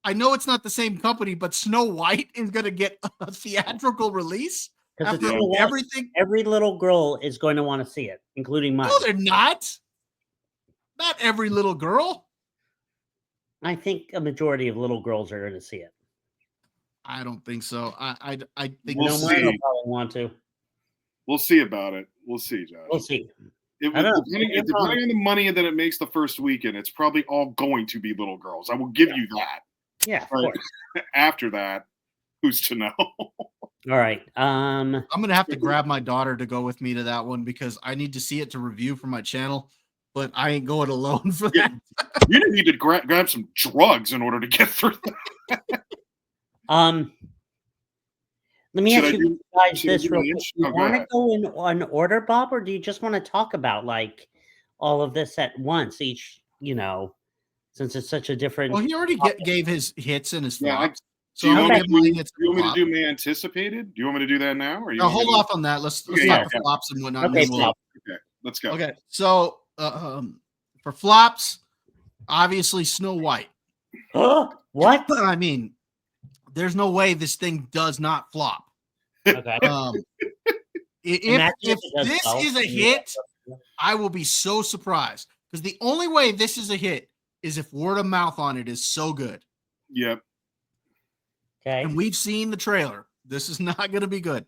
I know it's not the same company, but Snow White is going to get a theatrical release because after it's everything. every little girl is going to want to see it, including mine. No, they're not. Not every little girl. I think a majority of little girls are going to see it. I don't think so. I think We'll No, see. mine will probably want to. We'll see about it. We'll see, Josh. We'll see. It, I don't know. depending on the money that it makes the first weekend, it's probably all going to be little girls. I will give you that. Yeah, of But course. after that, who's to know? All right. I'm gonna have to grab my daughter to go with me to that one because I need to see it to review for my channel, but I ain't going alone for Yeah. that. You need to grab some drugs in order to get through that. Let me Should ask I you do- guys should I this do real my quick. intro? You Oh, go want to ahead. go in on order, Bob, or do you just want to talk about like all of this at once? Each, since it's such a different. Well, he already gave his hits and his Yeah, flops. Do you I'm want gonna me give my to hits do, you and want me to flop. do my anticipated? Do you want me to do that now? Or you Now want me hold to- off on that. Let's Okay, talk yeah, the yeah. flops and whatnot. Okay, and then flop. Okay, let's go. Okay, so for flops, obviously Snow White. What? I mean, there's no way this thing does not flop. Okay. If it does this well. is a hit, I will be so surprised because the only way this is a hit is if word of mouth on it is so good. Yep. Okay. And we've seen the trailer. This is not going to be good.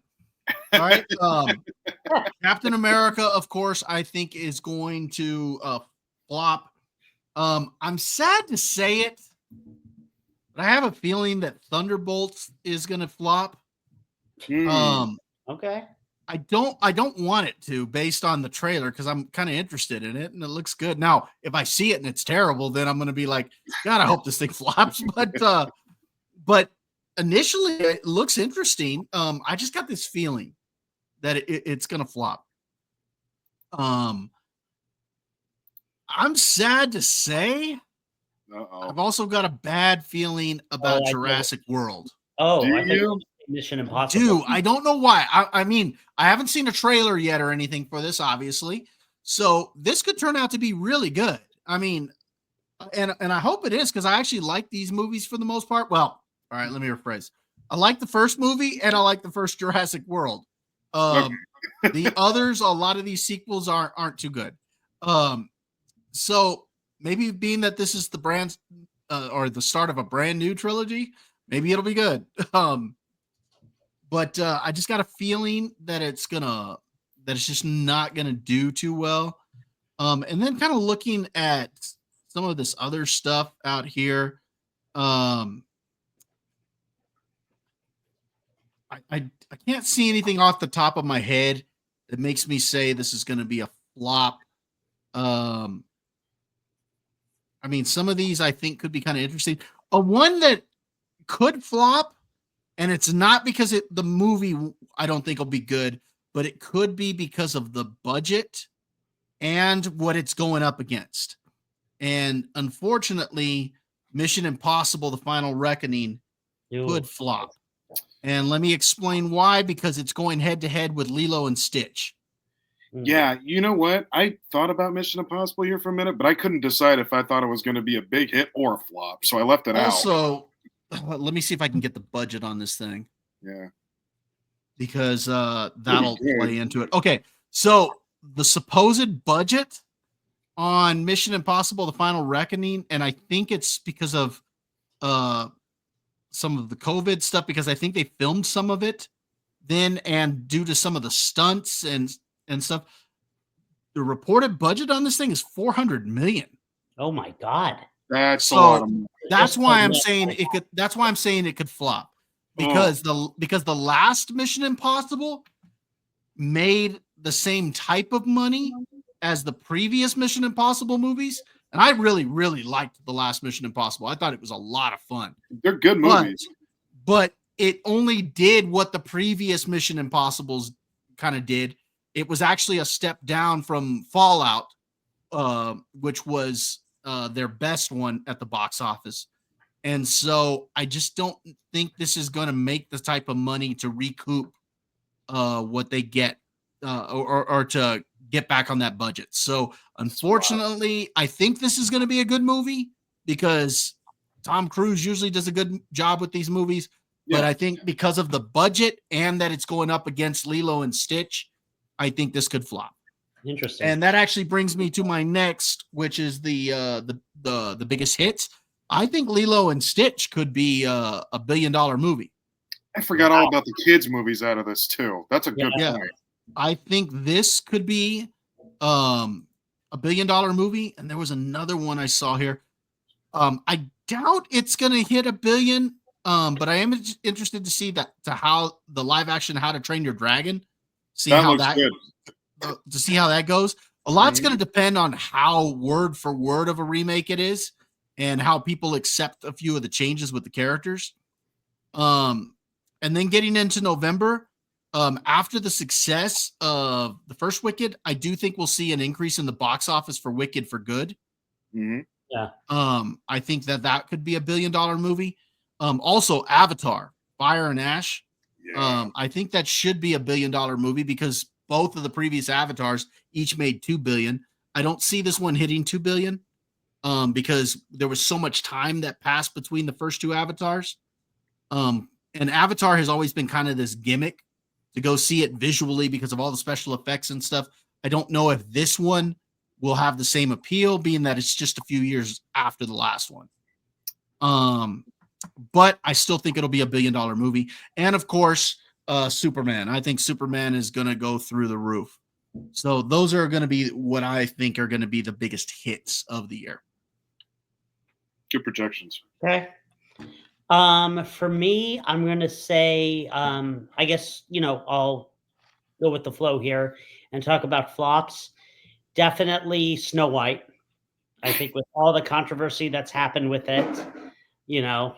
All right. Captain America, of course, I think is going to flop. I'm sad to say it, but I have a feeling that Thunderbolts is going to flop. Okay. I don't want it to based on the trailer because I'm kind of interested in it and it looks good. Now, if I see it and it's terrible, then I'm going to be like, God, I hope this thing flops. But initially it looks interesting. I just got this feeling that it's going to flop. I'm sad to say. Uh-oh. I've also got a bad feeling about I get it. Jurassic World. Oh, Do I think you? Mission Impossible. Dude, I don't know why. I mean, I haven't seen a trailer yet or anything for this, obviously. So this could turn out to be really good. I mean, and I hope it is because I actually like these movies for the most part. Well, all right, let me rephrase. I like the first movie and I like the first Jurassic World. The others, a lot of these sequels aren't too good. So maybe being that this is the brand or the start of a brand new trilogy, Maybe it'll be good. But I just got a feeling that it's just not gonna do too well. And then kind of looking at some of this other stuff out here. Um, I can't see anything off the top of my head that makes me say this is going to be a flop. Um, I mean, some of these I think could be kind of interesting. A one that could flop, and it's not because the movie I don't think will be good, but it could be because of the budget and what it's going up against. And unfortunately, Mission Impossible: The Final Reckoning could flop. And let me explain why, because it's going head to head with Lilo and Stitch. Yeah, you know what? I thought about Mission Impossible here for a minute, but I couldn't decide if I thought it was going to be a big hit or a flop, so I left it out. Also, let me see if I can get the budget on this thing. Yeah. Because that'll play into it. Okay, so the supposed budget on Mission Impossible: The Final Reckoning, and I think it's because of some of the COVID stuff, because I think they filmed some of it then, and due to some of the stunts and stuff, the reported budget on this thing is 400 million. Oh my God. That's a lot of money. That's why I'm saying it could. That's why I'm saying it could flop, because the last Mission Impossible made the same type of money as the previous Mission Impossible movies, and I really, really liked the last Mission Impossible. I thought it was a lot of fun. They're good movies, but it only did what the previous Mission Impossibles kind of did. It was actually a step down from Fallout, which was their best one at the box office. And so I just don't think this is going to make the type of money to recoup what they get or to get back on that budget. So unfortunately, I think this is going to be a good movie because Tom Cruise usually does a good job with these movies. Yeah. But I think because of the budget and that it's going up against Lilo and Stitch, I think this could flop. Interesting. And that actually brings me to my next, which is the biggest hits. I think Lilo and Stitch could be a $1 billion movie. I forgot all about the kids' movies out of this too. That's a good point. I think this could be a $1 billion movie. And there was another one I saw here. I doubt it's going to hit $1 billion. But I am interested to see how the live action How to Train Your Dragon. See how that goes. A lot's going to depend on how word for word of a remake it is, and how people accept a few of the changes with the characters. And then getting into November, after the success of the first Wicked, I do think we'll see an increase in the box office for Wicked for Good. Mm-hmm. Yeah. I think that could be $1 billion movie. Also Avatar, Fire and Ash. Yeah. I think that should be $1 billion movie because both of the previous Avatars each made $2 billion. I don't see this one hitting $2 billion because there was so much time that passed between the first two Avatars. And Avatar has always been kind of this gimmick to go see it visually because of all the special effects and stuff. I don't know if this one will have the same appeal, being that it's just a few years after the last one. But I still think it'll be $1 billion movie. And of course, Superman. I think Superman is going to go through the roof. So those are going to be what I think are going to be the biggest hits of the year. Good projections. Okay. For me, I'm going to say, I guess, I'll go with the flow here and talk about flops. Definitely Snow White. I think with all the controversy that's happened with it,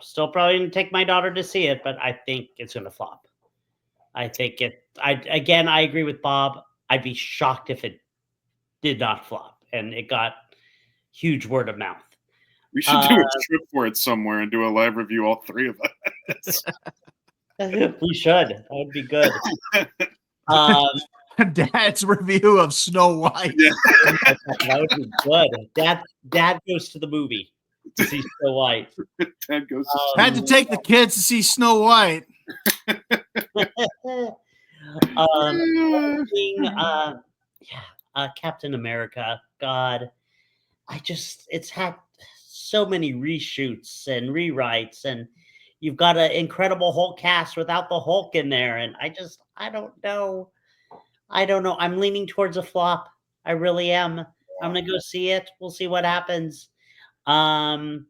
still probably going to take my daughter to see it, but I think it's going to flop. I think I agree with Bob. I'd be shocked if it did not flop and it got huge word of mouth. We should do a trip for it somewhere and do a live review, all three of us. We should. That would be good. Dad's review of Snow White. Yeah. That would be good. Dad goes to the movie to see Snow White. Dad goes had to take the kids to see Snow White. Captain America. God, it's had so many reshoots and rewrites, and You've got an Incredible Hulk cast without the Hulk in there, and I don't know. I don't know. I'm leaning towards a flop. I really am. I'm gonna go see it. We'll see what happens. Um,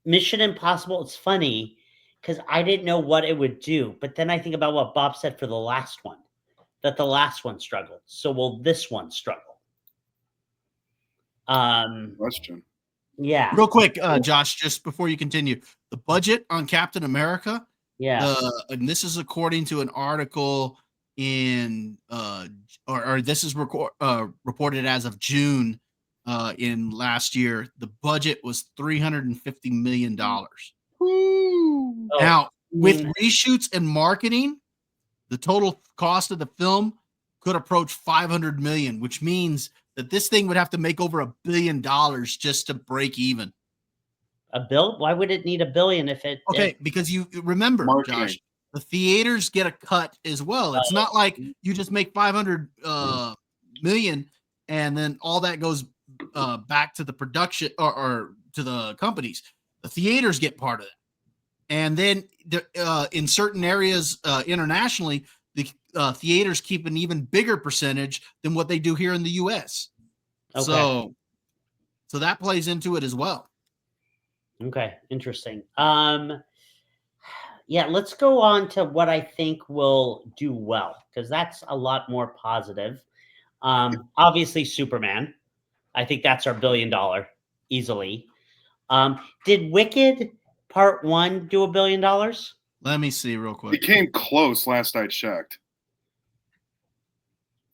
Mission Impossible, it's funny because I didn't know what it would do, but then I think about what Bob said for the last one, that the last one struggled. So will this one struggle? Question. Yeah. Real quick, Josh, just before you continue, the budget on Captain America, Yeah. and this is according to an article in, or this is reported as of June in last year. The budget was $350 million. Woo. Oh, Now, with mm, reshoots and marketing, the total cost of the film could approach 500 million, which means that this thing would have to make over $1 billion just to break even. a bill? Why would it need a billion if it? Okay, because you remember, Marketing. Josh, the theaters get a cut as well. It's not like you just make 500 million and then all that goes back to the production or to the companies. The theaters get part of it. And then in certain areas internationally, the theaters keep an even bigger percentage than what they do here in the U.S. Okay. So that plays into it as well. Okay, interesting. Yeah, let's go on to what I think will do well because that's a lot more positive. Obviously, Superman. I think that's our $1 billion easily. Did Wicked Part 1 do $1 billion? Let me see real It quick. came close last I checked.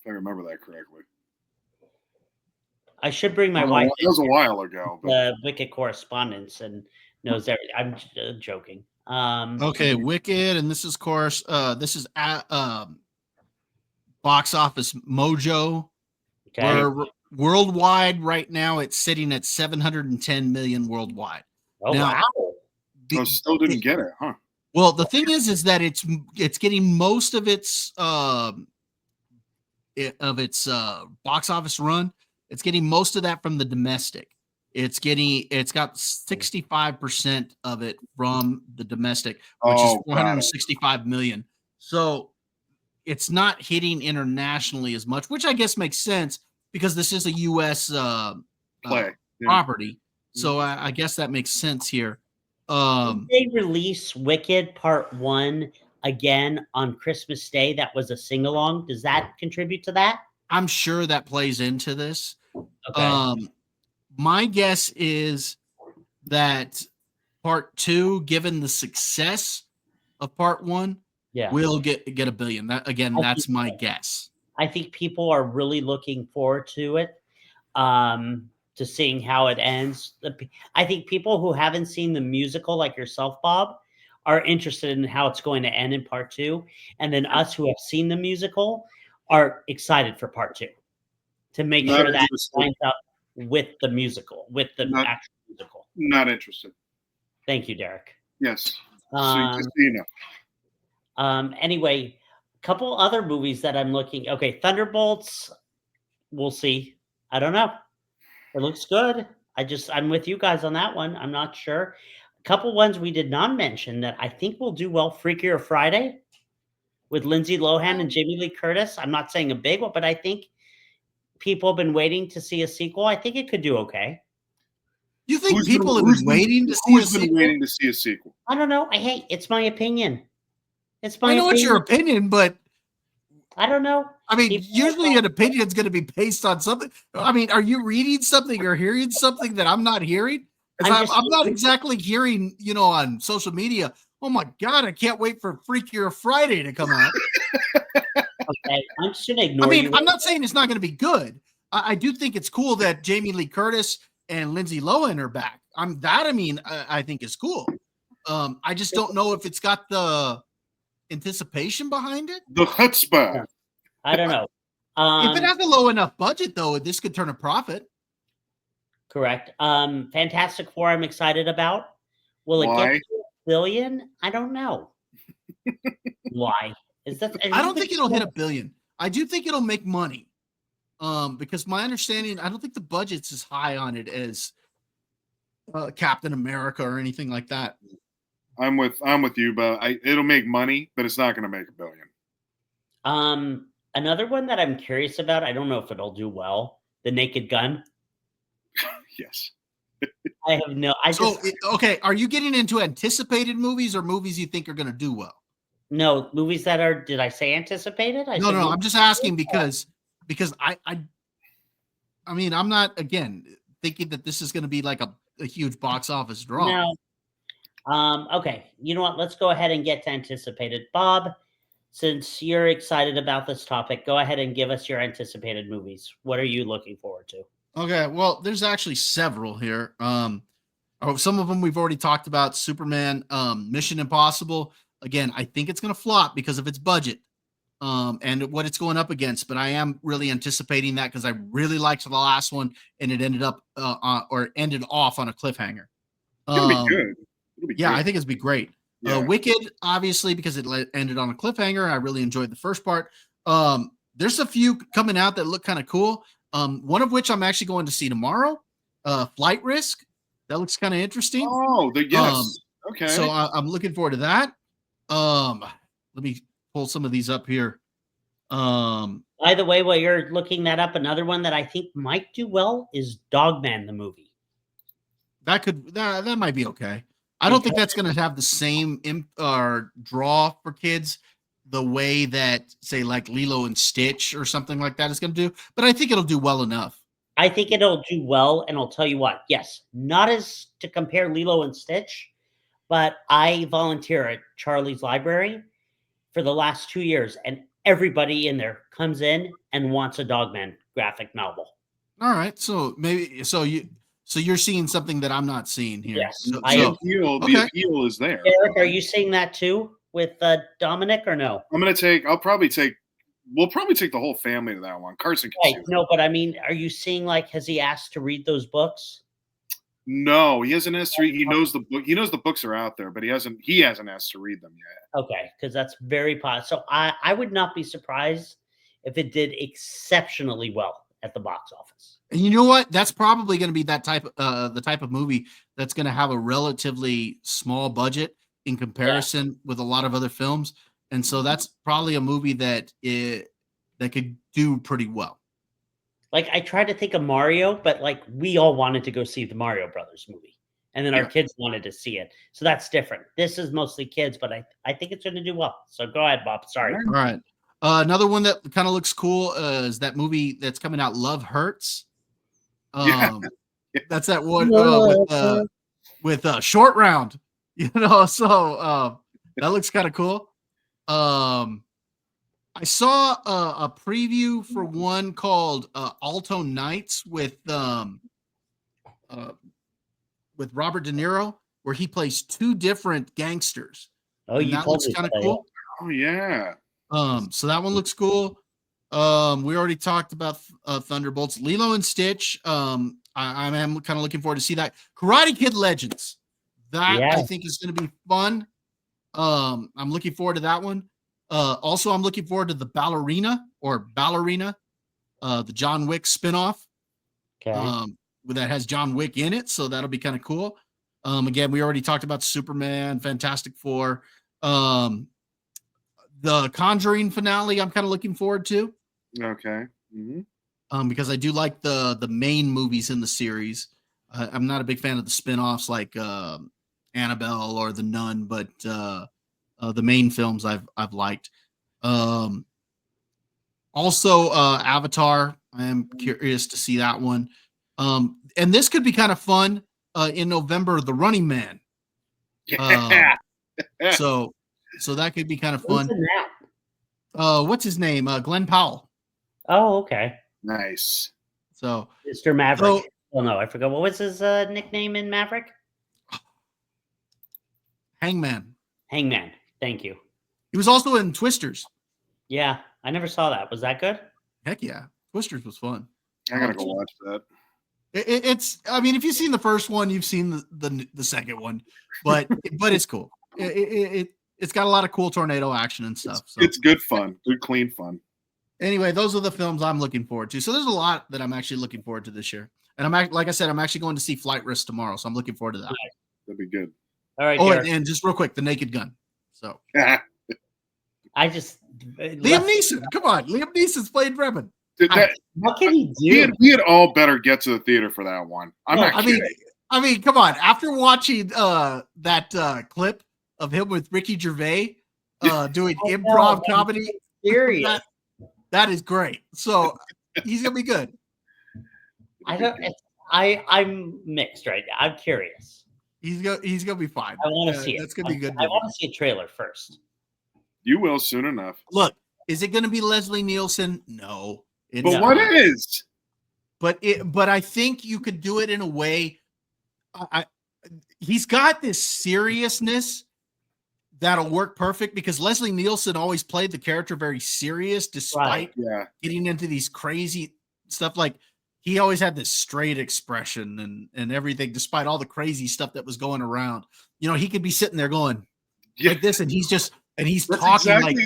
If I remember that correctly. I should bring my That wife was a while ago. But the Wicked correspondence and knows everything. I'm joking. Okay, Wicked, and this is this is at Box Office Mojo. Okay. Where worldwide right now it's sitting at 710 million worldwide. Oh Now, wow. I still didn't get it, huh? Well, the thing is that it's getting most of its box office run. It's getting most of that from the domestic. It's got 65% of it from the domestic, which is 465 million. So it's not hitting internationally as much, which I guess makes sense because this is a U.S. Property. So I guess that makes sense here. Did they release Wicked Part 1 again on Christmas Day? That was a sing along. Does that contribute to that? I'm sure that plays into this. Okay. My guess is that Part 2, given the success of Part 1, will get $1 billion. That's my guess. I think people are really looking forward to it, to seeing how it ends. I think people who haven't seen the musical, like yourself, Bob, are interested in how it's going to end in Part 2. And then us who have seen the musical are excited for Part 2 to make sure that it lines up with the musical, with the actual musical. Not interested. Thank you, Derek. Yes. So you know. Anyway, a couple other movies that I'm looking. Okay, Thunderbolts. We'll see. I don't know. It looks good. I'm with you guys on that one. I'm not sure. A couple ones we did not mention that I think will do well. Freakier Friday with Lindsay Lohan and Jamie Lee Curtis. I'm not saying a big one, but I think people have been waiting to see a sequel. I think it could do okay. You think people have been waiting to see a sequel? Who's been waiting to see a sequel? I don't know. Hey, it's my opinion. I know it's your opinion, but I don't know. I mean, usually an opinion is going to be based on something. I mean, are you reading something or hearing something that I'm not hearing? I'm not exactly hearing, on social media, oh my God, I can't wait for Freakier Friday to come out. Okay, I'm just going to ignore you. I'm not saying it's not going to be good. I do think it's cool that Jamie Lee Curtis and Lindsay Lohan are back. I think is cool. I just don't know if it's got the anticipation behind it. The chutzpah. I don't know. If it has a low enough budget, though, this could turn a profit. Correct. Fantastic Four, I'm excited about. Will it get to $1 billion? I don't know. Why? I don't think it'll hit $1 billion. I do think it'll make money. Because my understanding, I don't think the budget's as high on it as Captain America or anything like that. I'm with you, but it'll make money, but it's not going to make $1 billion. Another one that I'm curious about, I don't know if it'll do well, The Naked Gun. Yes. I have no okay, are you getting into anticipated movies or movies you think are going to do well? No, movies that are, did I say anticipated? I said No, I'm just asking because I mean, I'm not, again, thinking that this is going to be like a huge box office draw. No. Okay, you know what? Let's go ahead and get to anticipated. Bob, since you're excited about this topic, go ahead and give us your anticipated movies. What are you looking forward to? Okay, well, there's actually several here. Some of them we've already talked about. Superman, Mission Impossible. Again, I think it's going to flop because of its budget and what it's going up against. But I am really anticipating that because I really liked the last one, and it ended off on a cliffhanger. It'll be good. Yeah, I think it's be great. Yeah. Wicked, obviously, because it ended on a cliffhanger. I really enjoyed the first part. There's a few coming out that look kind of cool. One of which I'm actually going to see tomorrow. Flight Risk. That looks kind of interesting. Oh, yes. Okay. So I'm looking forward to that. Let me pull some of these up here. By the way, while you're looking that up, another one that I think might do well is Dogman the movie. That might be okay. I don't think that's going to have the same draw for kids the way that, say, like Lilo and Stitch or something like that is going to do, but I think it'll do well enough. I think it'll do well, and I'll tell you what. Yes, not as to compare Lilo and Stitch, but I volunteer at Charlie's Library for the last 2 years, and everybody in there comes in and wants a Dogman graphic novel. All right, so you're seeing something that I'm not seeing here. Yes, the appeal is there. Eric, are you seeing that too with Dominic or no? We'll probably take the whole family to that one. Carson can see that. No, but I mean, are you seeing, like, has he asked to read those books? No, he hasn't asked to read. He knows the book. He knows the books are out there, but he hasn't asked to read them yet. Okay, because that's very positive. So I would not be surprised if it did exceptionally well at the box office. And you know what? That's probably going to be the type of movie that's going to have a relatively small budget in comparison with a lot of other films. And so that's probably a movie that could do pretty well. Like, I tried to think of Mario, but like, we all wanted to go see the Mario Brothers movie, and then our kids wanted to see it. So that's different. This is mostly kids, but I think it's going to do well. So go ahead, Bob. Sorry. All right. Another one that kind of looks cool is that movie that's coming out, Love Hurts. That's that one with Short Round. So that looks kind of cool. I saw a preview for one called Alto Nights with Robert De Niro, where he plays two different gangsters. Oh, that looks kind of cool. Oh yeah. So that one looks cool. We already talked about Thunderbolts, Lilo and Stitch. I am kind of looking forward to see that. Karate Kid Legends. I think is going to be fun. I'm looking forward to that one. Also, I'm looking forward to the Ballerina, the John Wick spinoff. Okay. That has John Wick in it, so that'll be kind of cool. Again, we already talked about Superman, Fantastic Four. The Conjuring finale, I'm kind of looking forward to. Okay. Mm-hmm. Because I do like the main movies in the series. I'm not a big fan of the spinoffs like Annabelle or The Nun, but the main films I've liked. Also, Avatar. I am curious to see that one. And this could be kind of fun in November. The Running Man. So that could be kind of fun. What's his name? Glenn Powell. Oh, okay. Nice. So Mr. Maverick. No, I forgot. What was his nickname in Maverick? Hangman. Thank you. He was also in Twisters. Yeah, I never saw that. Was that good? Heck yeah. Twisters was fun. I gotta go watch that. It's. I mean, if you've seen the first one, you've seen the second one, but it's cool. It's got a lot of cool tornado action and stuff. So it's good fun, good clean fun. Anyway, those are the films I'm looking forward to. So there's a lot that I'm actually looking forward to this year. And like I said, I'm actually going to see Flight Risk tomorrow, so I'm looking forward to that. That'd be good. All right, Oh, Derek. and just real quick, the Naked Gun. So I just Liam Neeson, come on, Liam Neeson's played Drebin. What can he do? We had all better get to the theater for that one. I'm not kidding. I mean, come on. After watching that clip of him with Ricky Gervais doing improv comedy, Serious. that is great. So he's gonna be good. I'm mixed right now. I'm curious. He's gonna be fine. I want to see it. That's gonna be good. I want to see a trailer first. You will soon enough. Look, is it gonna be Leslie Nielsen? No. But what is? But I think you could do it in a way. He's got this seriousness that'll work perfect because Leslie Nielsen always played the character very serious, despite getting into these crazy stuff. Like he always had this straight expression and everything, despite all the crazy stuff that was going around. You know, he could be sitting there going like this, and he's talking like.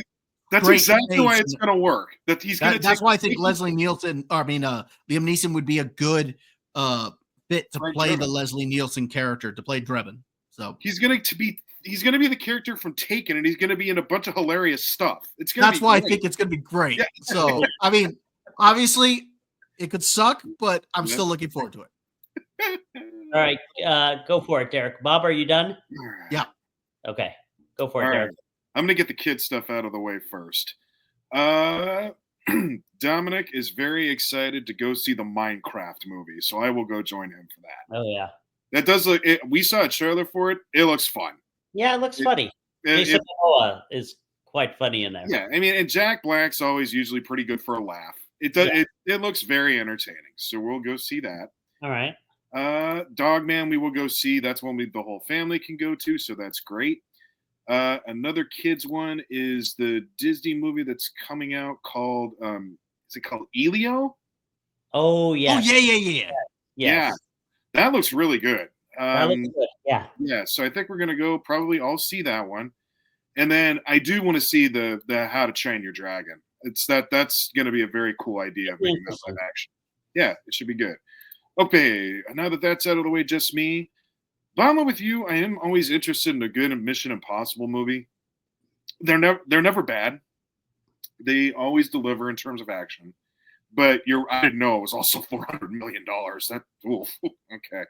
That's exactly why it's going to work. That's why I think Leslie Nielsen, Liam Neeson would be a good fit to play the Leslie Nielsen character, to play Drebin. So he's going to be the character from Taken, and he's going to be in a bunch of hilarious stuff. That's why I think it's going to be great. Yeah. So I mean, obviously, it could suck, but I'm still looking forward to it. All right, go for it, Derek. Bob, are you done? Yeah. Okay, go for it, Derek. Right. I'm going to get the kid stuff out of the way first. Dominic is very excited to go see the Minecraft movie, so I will go join him for that. Oh, yeah. That does look – we saw a trailer for it. It looks fun. Yeah, it looks funny. Jason Momoa is quite funny in there. Yeah, I mean, and Jack Black's always usually pretty good for a laugh. It does. Yeah. It looks very entertaining, so we'll go see that. All right. Dogman, we will go see. That's one the whole family can go to, so that's great. Another kids one is the Disney movie that's coming out called is it called Elio? Oh yeah. Oh yeah. Yeah. That looks really good. That looks good. Yeah. Yeah. So I think we're gonna go probably all see that one. And then I do want to see the How to Train Your Dragon. That's gonna be a very cool idea of making that live action. Yeah, it should be good. Okay, now that that's out of the way, just me. But with you, I am always interested in a good Mission Impossible movie. They're never bad. They always deliver in terms of action. But I didn't know it was also $400 million. Okay.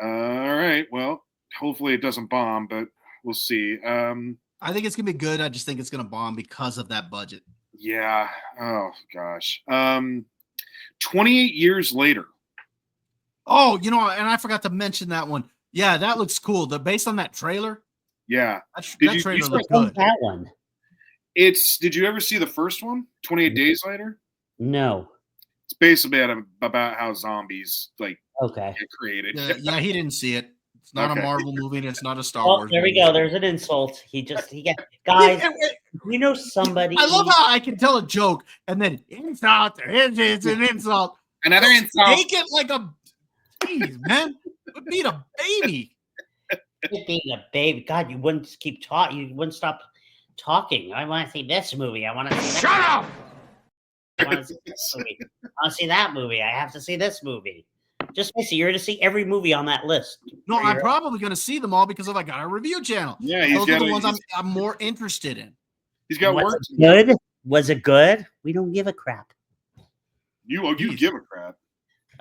All right. Well, hopefully it doesn't bomb, but we'll see. I think it's gonna be good. I just think it's gonna bomb because of that budget. Yeah. Oh gosh. 28 years later. Oh, and I forgot to mention that one. Yeah, that looks cool. Based on that trailer. Yeah. That trailer looked good. That one. Did you ever see the first one, 28 Days Later? No. It's basically about how zombies get created. Yeah, he didn't see it. It's not a Marvel movie and it's not a Star Wars there we movie. go. There's an insult. Guys, somebody. I love how I can tell a joke and then insult. It's an insult. Another insult. Take it like a jeez, man. Would beat a baby. Being a baby. God, you wouldn't keep talking. You wouldn't stop talking. I want to see this movie. I want to see that. Shut up. I want to see this movie. I want to see that movie. I have to see this movie. Just basically, you're going to see every movie on that list. No, I'm probably going to see them all because I got a review channel. Yeah, those are the ones I'm more interested in. He's got work. Good? Was it good? We don't give a crap. You give a crap.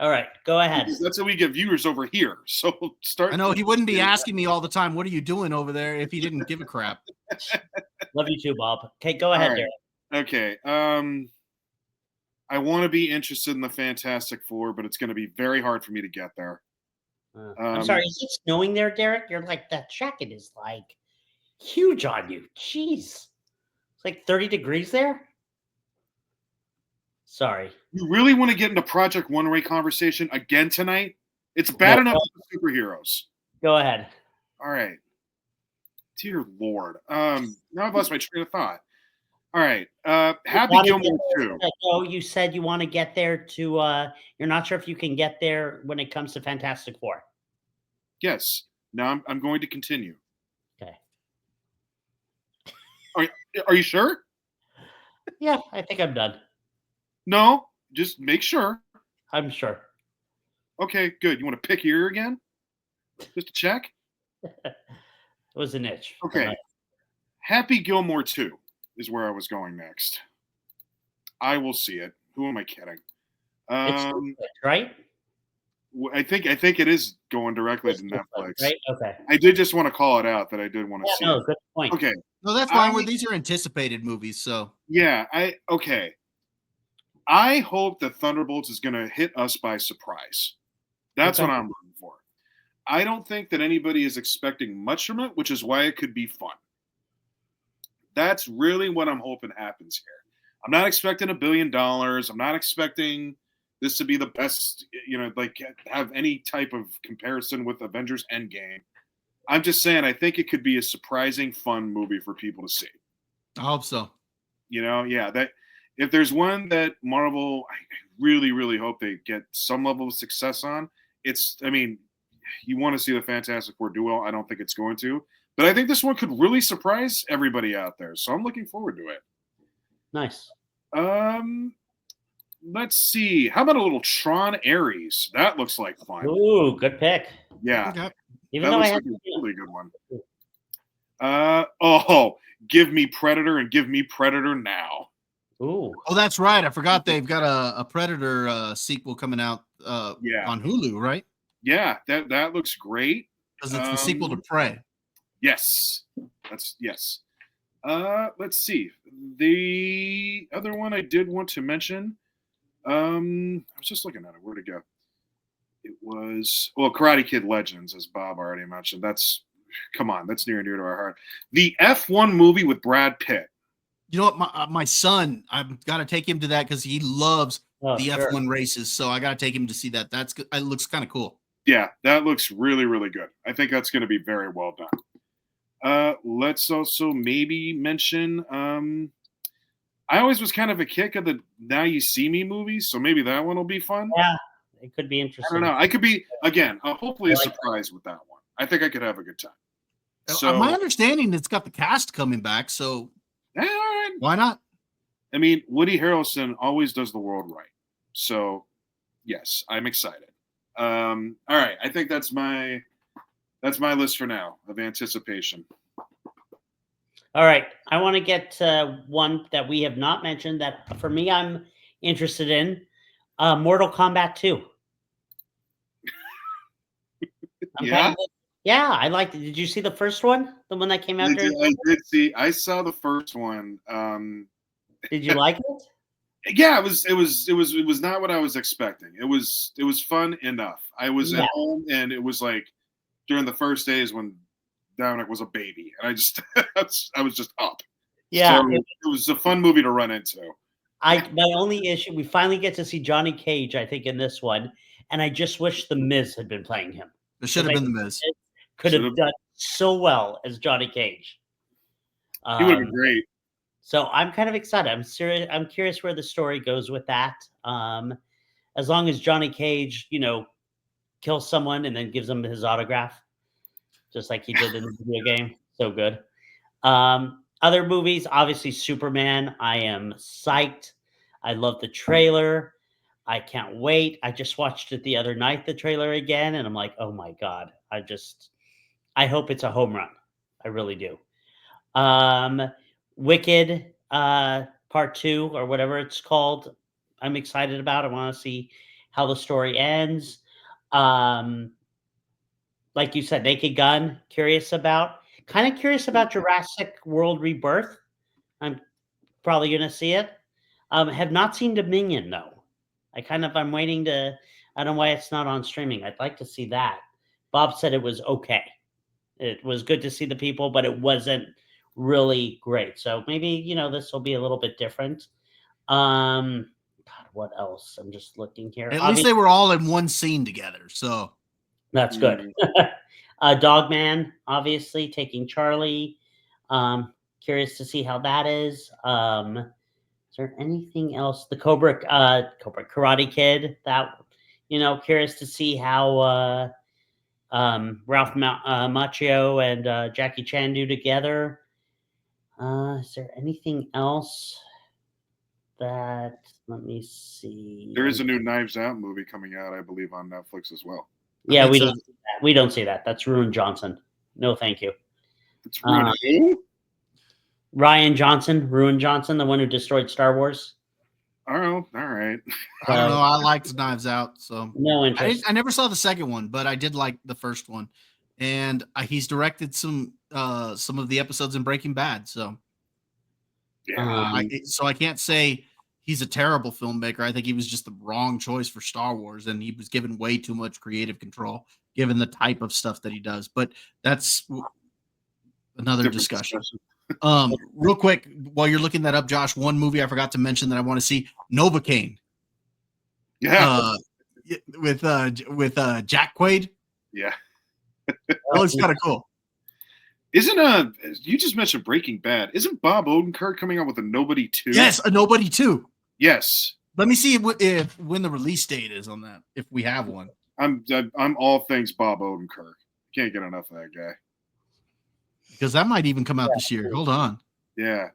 All right, go ahead. Because that's how we get viewers over here. So start. I know he wouldn't be asking me all the time, "What are you doing over there?" if he didn't give a crap. Love you too, Bob. Okay, go ahead, Derek. Okay. I want to be interested in the Fantastic Four, but it's going to be very hard for me to get there. I'm sorry. Is it snowing there, Derek? You're like, that jacket is like huge on you. Jeez, it's like 30 degrees there. Sorry. You really want to get into Project One Ray conversation again tonight? It's bad enough with the superheroes. Go ahead. All right. Dear Lord. Now I've lost my train of thought. All right. Happy Gilmore 2. Oh, you said you want to get there to you're not sure if you can get there when it comes to Fantastic Four. Yes. Now I'm going to continue. Okay. Are you sure? Yeah, I think I'm done. No, just make sure. I'm sure. Okay, good. You want to pick here again? Just to check? It was a niche. but Okay. not- Happy Gilmore 2 is where I was going next. I will see it. Who am I kidding? It's right. I think it is going directly It's to Netflix, Netflix. right? Okay. I did just want to call it out that I did want to Yeah, see no, it. good point. Okay. No, that's fine. I- These are anticipated movies, so Yeah, okay. I hope that Thunderbolts is going to hit us by surprise. That's Okay. what I'm looking for. I don't think that anybody is expecting much from it, which is why it could be fun. That's really what I'm hoping happens here. I'm not expecting $1 billion. I'm not expecting this to be the best, like have any type of comparison with Avengers Endgame. I'm just saying I think it could be a surprising, fun movie for people to see. I hope so. That if there's one that Marvel, I really, really hope they get some level of success on. You want to see the Fantastic Four do well. I don't think it's going to, but I think this one could really surprise everybody out there. So I'm looking forward to it. Nice. Let's see. How about a little Tron Ares? That looks like fun. Ooh, good pick. Yeah, Okay. Even that though I looks have like a really good one. Give me Predator and give me Predator now. Ooh. Oh, that's right. I forgot they've got a Predator sequel coming out Yeah. on Hulu, right? Yeah, that looks great. Because it's the sequel to Prey. Yes. Yes. Let's see. The other one I did want to mention. I was just looking at it. Where'd it go? It was Karate Kid Legends, as Bob already mentioned. That's near and dear to our heart. The F1 movie with Brad Pitt. You know what? My son, I've got to take him to that because he loves the sure. F1 races. So I got to take him to see that. That's good. It looks kind of cool. Yeah, that looks really, really good. I think that's going to be very well done. Let's also maybe mention. I always was kind of a kick of the Now You See Me movies, so maybe that one will be fun. Yeah, it could be I interesting. don't know. I could be hopefully a surprise with that one. I think I could have a good time. So my understanding, it's got the cast coming back, so all right. Why not? I mean, Woody Harrelson always does the world right. So yes, I'm excited. All right, I think that's my list for now of anticipation. All right, I want to get to one that we have not mentioned that for me I'm interested in. Mortal Kombat 2. Yeah, I liked it. Did you see the first one? The one that came out during? I did see. I saw the first one. Did you like it? Yeah, it was not what I was expecting. It was fun enough. I was at home, and it was like during the first days when Dominic was a baby, and I just I was just up. Yeah, so it was a fun movie to run into. My only issue, we finally get to see Johnny Cage, I think, in this one, and I just wish The Miz had been playing him. It should have been The Miz. Could have done so well as Johnny Cage. He would have been great. So I'm kind of excited. I'm curious where the story goes with that. As long as Johnny Cage, kills someone and then gives them his autograph, just like he did in the video game. So good. Other movies, obviously Superman. I am psyched. I love the trailer. I can't wait. I just watched it the other night, the trailer again, and I'm like, oh my God. I hope it's a home run. I really do. Wicked Part 2 or whatever it's called. I'm excited about. I want to see how the story ends. Like you said, Naked Gun, kind of curious about Jurassic World Rebirth. I'm probably going to see it. Have not seen Dominion though. I'm waiting to, I don't know why it's not on streaming. I'd like to see that. Bob said it was okay. It was good to see the people, but it wasn't really great. So maybe, this will be a little bit different. God, what else? I'm just looking here. At least they were all in one scene together. So that's good. Dogman, obviously, taking Charlie. Curious to see how that is. Is there anything else? The Cobra Karate Kid. That, curious to see how Ralph Macchio and Jackie Chan do together. Is there anything else that? Let me see. There is a new Knives Out movie coming out, I believe, on Netflix as well. Yeah, we don't see that. That's Ruin Johnson. No, thank you. It's ruined. Who? Ryan Johnson, Ruin Johnson, the one who destroyed Star Wars. Oh, all right. I don't know. I liked Knives Out, so No interest. I never saw the second one, but I did like the first one, and he's directed some of the episodes in Breaking Bad. So, Yeah. I can't say he's a terrible filmmaker. I think he was just the wrong choice for Star Wars, and he was given way too much creative control, given the type of stuff that he does. But that's another Different discussion. Real quick, while you're looking that up, Josh, one movie I forgot to mention that I want to see, Novocaine. Yeah. With Jack Quaid. Yeah. That looks kind of cool. Isn't you just mentioned Breaking Bad? Isn't Bob Odenkirk coming out with a Nobody 2? Yes, a Nobody 2. Yes. Let me see if when the release date is on that, if we have one. I'm all things Bob Odenkirk. Can't get enough of that guy. Because that might even come out this year. Hold on. Yeah.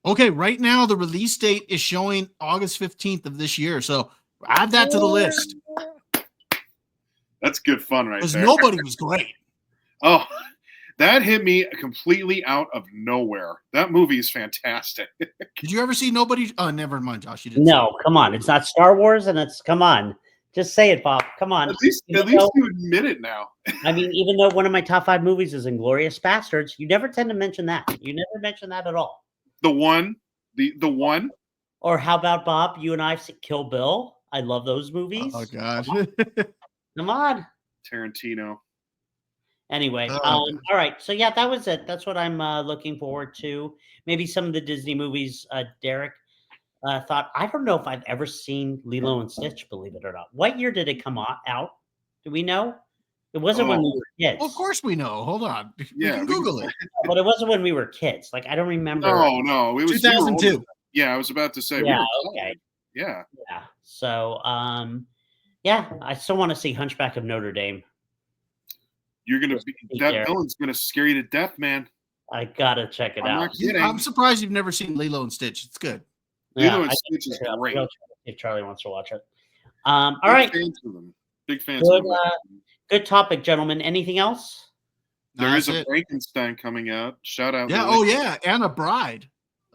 Okay, right now the release date is showing August 15th of this year. So add that to the list. That's good fun right Because there. Nobody was great. Oh, that hit me completely out of nowhere. That movie is fantastic. Did you ever see Nobody? Oh, never mind, Josh. You didn't. No, come on. It's not Star Wars, and come on. Just say it, Bob. Come on. At least you admit it now. I mean, even though one of my top 5 movies is Inglourious Bastards, you never tend to mention that. You never mention that at all. The one. Or how about, Bob, you and I see Kill Bill? I love those movies. Oh, gosh. Come on. Tarantino. Anyway, all right. So, yeah, that was it. That's what I'm looking forward to. Maybe some of the Disney movies, Derek thought. I don't know if I've ever seen Lilo and Stitch, believe it or not. What year did it come out? Do we know? It wasn't when we were kids. Well, of course we know. Hold on. Yeah, we can Google it. But it wasn't when we were kids. Like, I don't remember. No. It was 2002. Yeah, I was about to say. Yeah, okay. Yeah. Yeah. So, yeah, I still want to see Hunchback of Notre Dame. You're going to be, that villain's going to scare you to death, man. I got to check it out. I'm surprised you've never seen Lilo and Stitch. It's good. Lilo and Stitch is great. If Charlie wants to watch it. All right. Big fans of them. Good topic, gentlemen. Anything else? There is a Frankenstein coming out. Shout out. Yeah. Lily. Oh, yeah. And a Bride.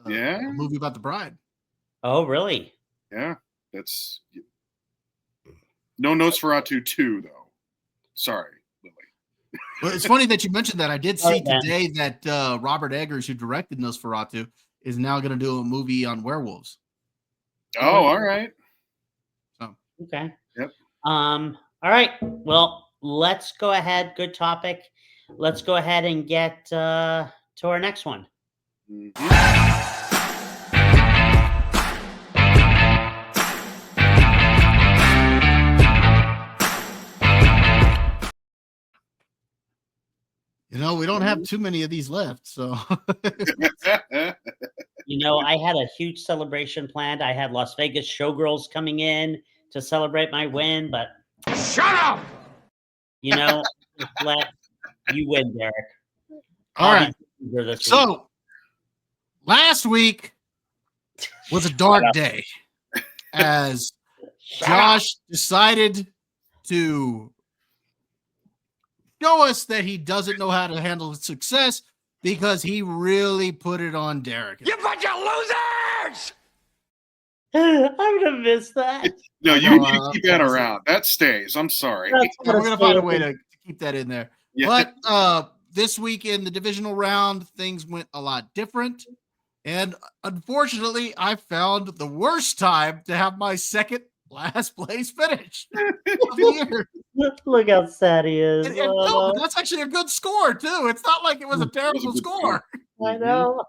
Yeah. A movie about the bride. Oh, really? Yeah. That's no Nosferatu 2, though. Sorry, Lily. Well, it's funny that you mentioned that. I did see today that Robert Eggers, who directed Nosferatu, is now going to do a movie on werewolves. Oh, all right. So okay. Yep. All right. Well, let's go ahead. Good topic. Let's go ahead and get to our next one. Mm-hmm. You know, we don't have too many of these left, so. You know, I had a huge celebration planned. I had Las Vegas Showgirls coming in to celebrate my win, but shut up. You know, let you win, Derek. All right. So last week was a dark day as Josh decided to show us that he doesn't know how to handle success because he really put it on Derek. You bunch of losers! I'm gonna miss that. No, you need to keep that around. That stays. I'm sorry. We're gonna find a way to keep that in there. Yeah. But this week in the divisional round, things went a lot different. And unfortunately, I found the worst time to have my second last place finish of the year. Look how sad he is. And no, that's actually a good score too. It's not like it was a terrible score. I know.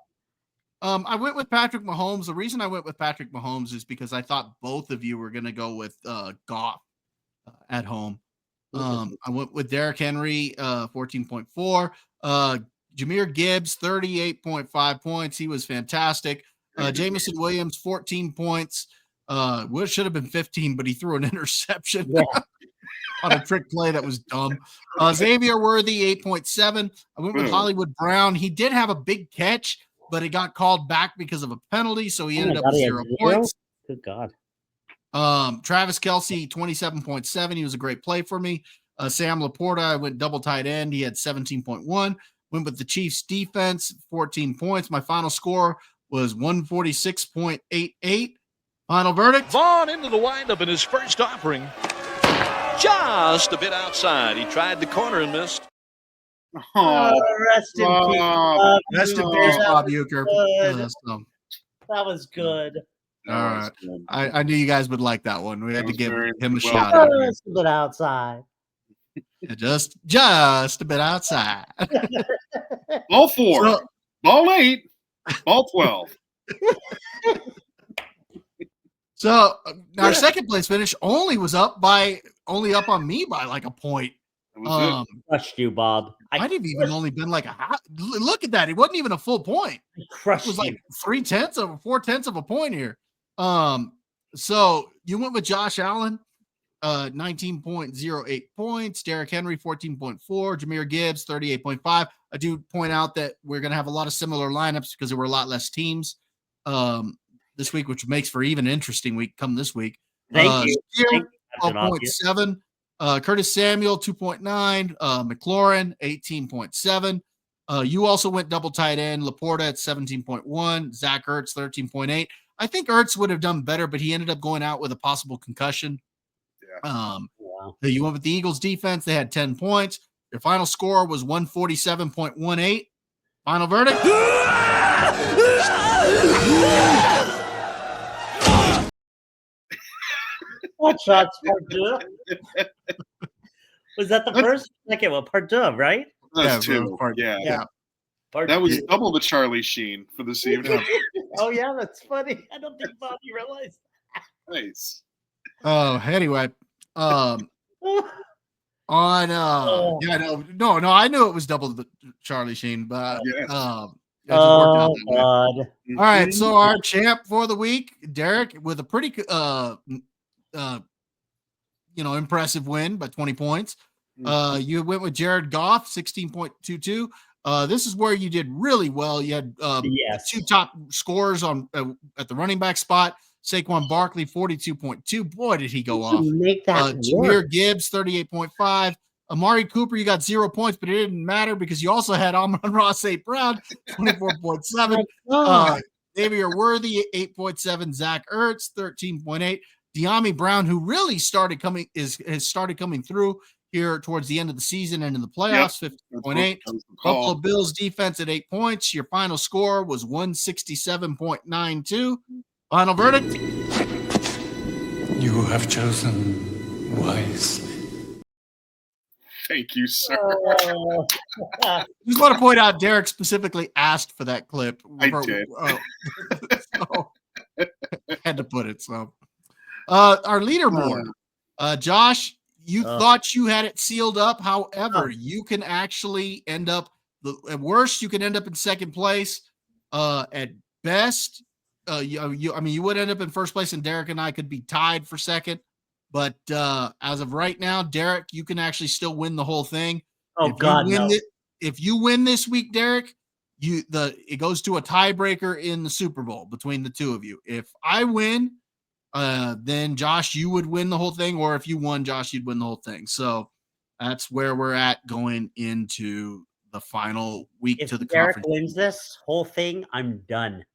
I went with Patrick Mahomes. The reason I went with Patrick Mahomes is because I thought both of you were going to go with Goff at home. I went with Derrick Henry, 14.4. Jahmyr Gibbs, 38.5 points. He was fantastic. Jameson Williams, 14 points. Should have been 15, but he threw an interception on a trick play that was dumb. Xavier Worthy, 8.7. I went with Hollywood Brown. He did have a big catch, but it got called back because of a penalty, so he ended up with 0 points. Good God. Travis Kelce, 27.7. He was a great play for me. Sam Laporta, I went double tight end. He had 17.1. Went with the Chiefs defense, 14 points. My final score was 146.88. Final verdict. Vaughn into the windup in his first offering. Just a bit outside. He tried the corner and missed. Oh, Rest in peace. Bob. Rest in no. peace, That Bob was Euchre. good. So, That was good. all right. I knew you guys would like that one. We had to was give very him a well shout out. Just a bit outside. Just a bit outside. Ball 4, So- ball 8, ball 12. So our second place finish only up on me by like a point. That was Crushed you, Bob. Might have even only been like a half. Look at that. It wasn't even a full point. It crushed was you. like 4/10 of a point here. So you went with Josh Allen, 19.08 points, Derrick Henry, 14.4, Jahmyr Gibbs, 38.5. I do point out that we're going to have a lot of similar lineups because there were a lot less teams this week, which makes for even interesting week come this week. Thank you. Steele, Thank you. 12.7. Curtis Samuel, 2.9. McLaurin, 18.7. You also went double tight end. Laporta at 17.1. Zach Ertz, 13.8. I think Ertz would have done better, but he ended up going out with a possible concussion. Wow. You went with the Eagles defense. They had 10 points. Your final score was 147.18. Final verdict. What shots, part two? Was that the first? Second one, part two, right? That's Yeah, two. part- Yeah. yeah. Part That was two. double the Charlie Sheen for this evening. Oh yeah, that's funny. I don't think Bobby realized. Nice. Oh, anyway. On Oh. yeah, no, I knew it was double the Charlie Sheen, but Yes. I just worked out Oh that way. God. All right, so our champ for the week, Derek, with a pretty impressive win by 20 points. You went with Jared Goff, 16.22. This is where you did really well. You had Yes. two top scorers on at the running back spot. Saquon Barkley, 42.2. Boy, did he go off. Make that Jahmyr work. Gibbs, 38.5. Amari Cooper, you got 0 points, but it didn't matter because you also had Amon-Ra St. Brown, 24.7. Xavier Worthy, 8.7. Zach Ertz, 13.8. De'Ami Brown, who really has started coming through here towards the end of the season and in the playoffs, 15.8. Buffalo Bills defense at 8 points. Your final score was 167.92. Final verdict. You have chosen wisely. Thank you, sir. Oh. Just want to point out Derek specifically asked for that clip. I did. So, had to put it. So our leaderboard. Josh, you thought you had it sealed up. However, you can actually end up at worst, you can end up in second place. At best, you would end up in first place, and Derek and I could be tied for second. But as of right now, Derek, you can actually still win the whole thing. If you win this week, Derek, it goes to a tiebreaker in the Super Bowl between the two of you. If I win, then Josh, you would win the whole thing, or if you won, Josh, you'd win the whole thing. So that's where we're at going into the final week If to the Derek conference. wins this whole thing, I'm done.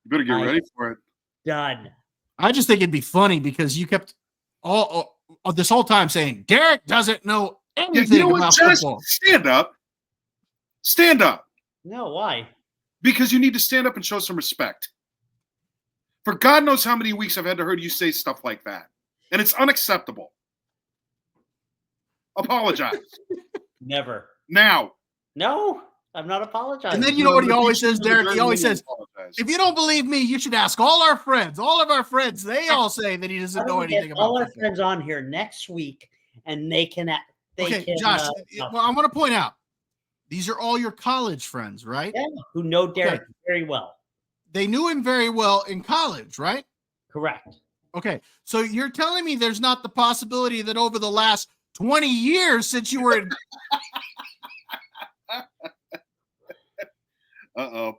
You better get ready for it. Done. I just think it'd be funny because you kept all this whole time saying Derek doesn't know anything about football. Stand up. Stand up. No, why? Because you need to stand up and show some respect. For God knows how many weeks I've had to hear you say stuff like that. And it's unacceptable. Apologize. Never. Now. No, I'm not apologizing. And then you know what he always says, Derek? He always says, if you don't believe me, you should ask all our friends. All of our friends, they all say that he doesn't know anything about all our football. friends on here next week, and they can. Josh, well, I want to point out, these are all your college friends, right? Yeah, who know Derek very well. They knew him very well in college, right? Correct. Okay, so you're telling me there's not the possibility that over the last 20 years since you were in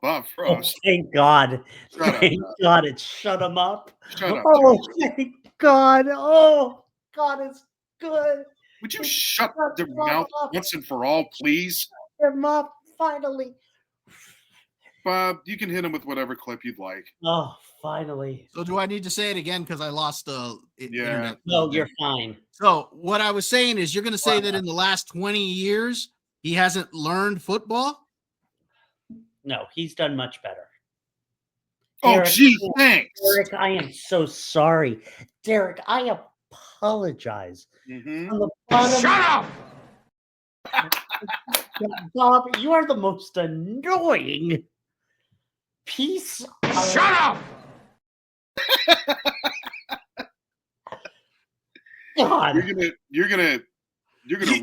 Bob Frost. Oh, thank God. Thank God it shut him up. Shut up. Oh, thank God. Oh, God is good. Would you shut your mouth once and for all, please? Your mom finally. Bob, you can hit him with whatever clip you'd like. Oh, finally. So do I need to say it again because I lost internet? No, you're fine. So what I was saying is, you're going to say that in the last 20 years he hasn't learned football? No, he's done much better. Oh, Derek, gee, thanks. Derek, I am so sorry. Derek, I apologize. Mm-hmm. From the bottom. Shut up! Bob, you are the most annoying piece of... Shut up! God. You're gonna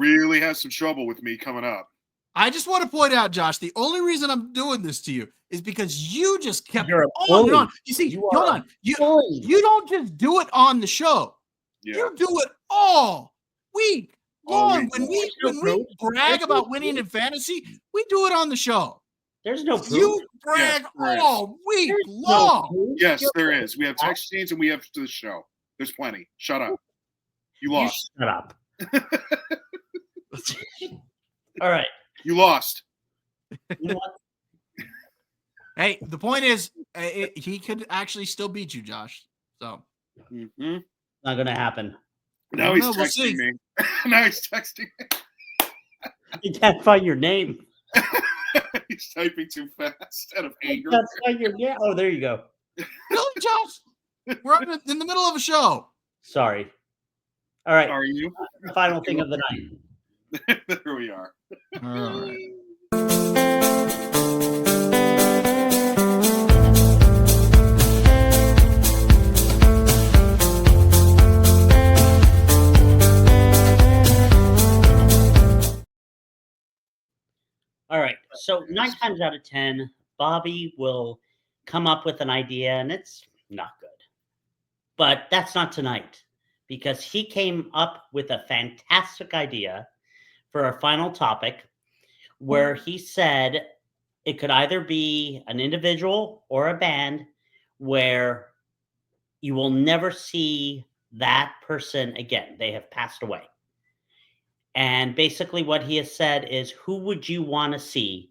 really have some trouble with me coming up. I just want to point out, Josh, the only reason I'm doing this to you is because you just kept You're a on and bully. on. You see, You hold are on. a bully. You don't just do it on the show. Yeah. You do it all week All long. week When long. we There's no proof. brag There's no about winning in fantasy, we do it on the show. There's no proof. You brag there is. all week There's long. proof. Yes, You're- there is. We have text chains and we have the show. There's plenty. Shut up. You You lost. shut up. All right. You lost. You know what? Hey, the point is, he could actually still beat you, Josh. So Mm-hmm. Not going to happen. Now he's No, we'll texting see. me. Now he's texting me. You can't find your name. He's typing too fast out of You anger. can't find your name. Oh, there you go. really, Josh, we're in the middle of a show. Sorry. All right. Are you? The final thing of the night. There we are. All right. All right. So 9 times out of 10, Bobby will come up with an idea and it's not good. But that's not tonight because he came up with a fantastic idea for our final topic where he said it could either be an individual or a band where you will never see that person again. They have passed away. And basically, what he has said is, who would you want to see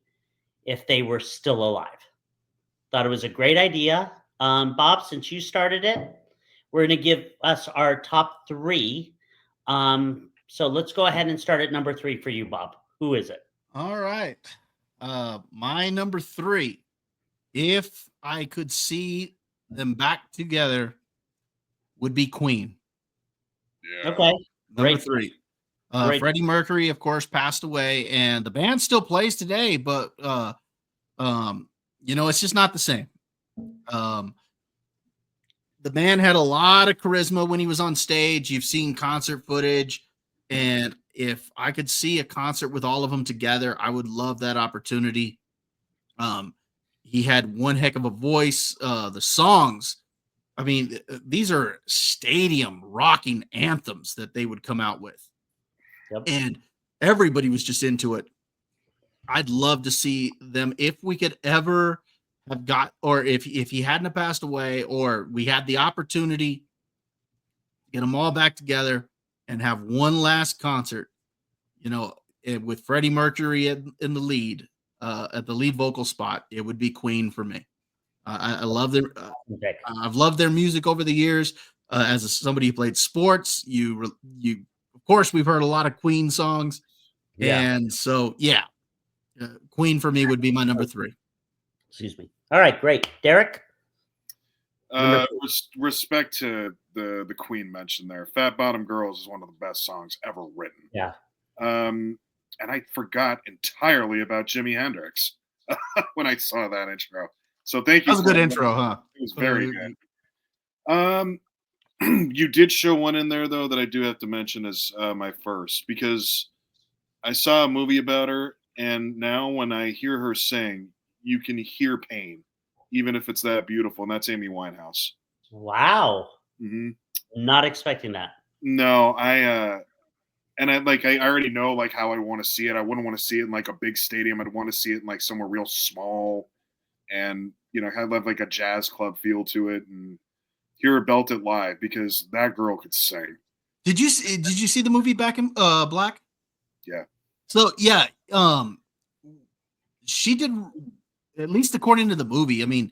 if they were still alive? Thought it was a great idea. Bob, since you started it, we're going to give us our top 3. So let's go ahead and start at number 3 for you, Bob. Who is it? All right. My number 3, if I could see them back together, would be Queen. Yeah. Okay. Number Great. 3. Great. Freddie Mercury, of course, passed away, and the band still plays today, but it's just not the same. The band had a lot of charisma when he was on stage. You've seen concert footage, and if I could see a concert with all of them together, I would love that opportunity. He had one heck of a voice. The songs, I mean, these are stadium rocking anthems that they would come out with. Yep. And everybody was just into it. I'd love to see them if we could ever have got, or if he hadn't have passed away, or we had the opportunity to get them all back together and have one last concert, with Freddie Mercury in the lead, at the lead vocal spot, it would be Queen for me. I love their, Okay. I've loved their music over the years. As somebody who played sports, of course, we've heard a lot of Queen songs. Yeah. And so, Queen for me would be my number 3. Excuse me. All right. Great. Derek? Respect to the Queen mention there. Fat Bottom Girls is one of the best songs ever written. Yeah. And I forgot entirely about Jimi Hendrix when I saw that intro. So thank you. That was a good intro, huh? It was very good. You did show one in there though that I do have to mention as my first, because I saw a movie about her, and now when I hear her sing, you can hear pain, even if it's that beautiful, and that's Amy Winehouse. Wow. Mm-hmm. Not expecting that. No, I already know like how I want to see it. I wouldn't want to see it in like a big stadium. I'd want to see it in like somewhere real small, and have like a jazz club feel to it, and hear her belt it live, because that girl could sing. Did you see the movie Back in Black? Yeah. So yeah, she did, at least according to the movie. I mean,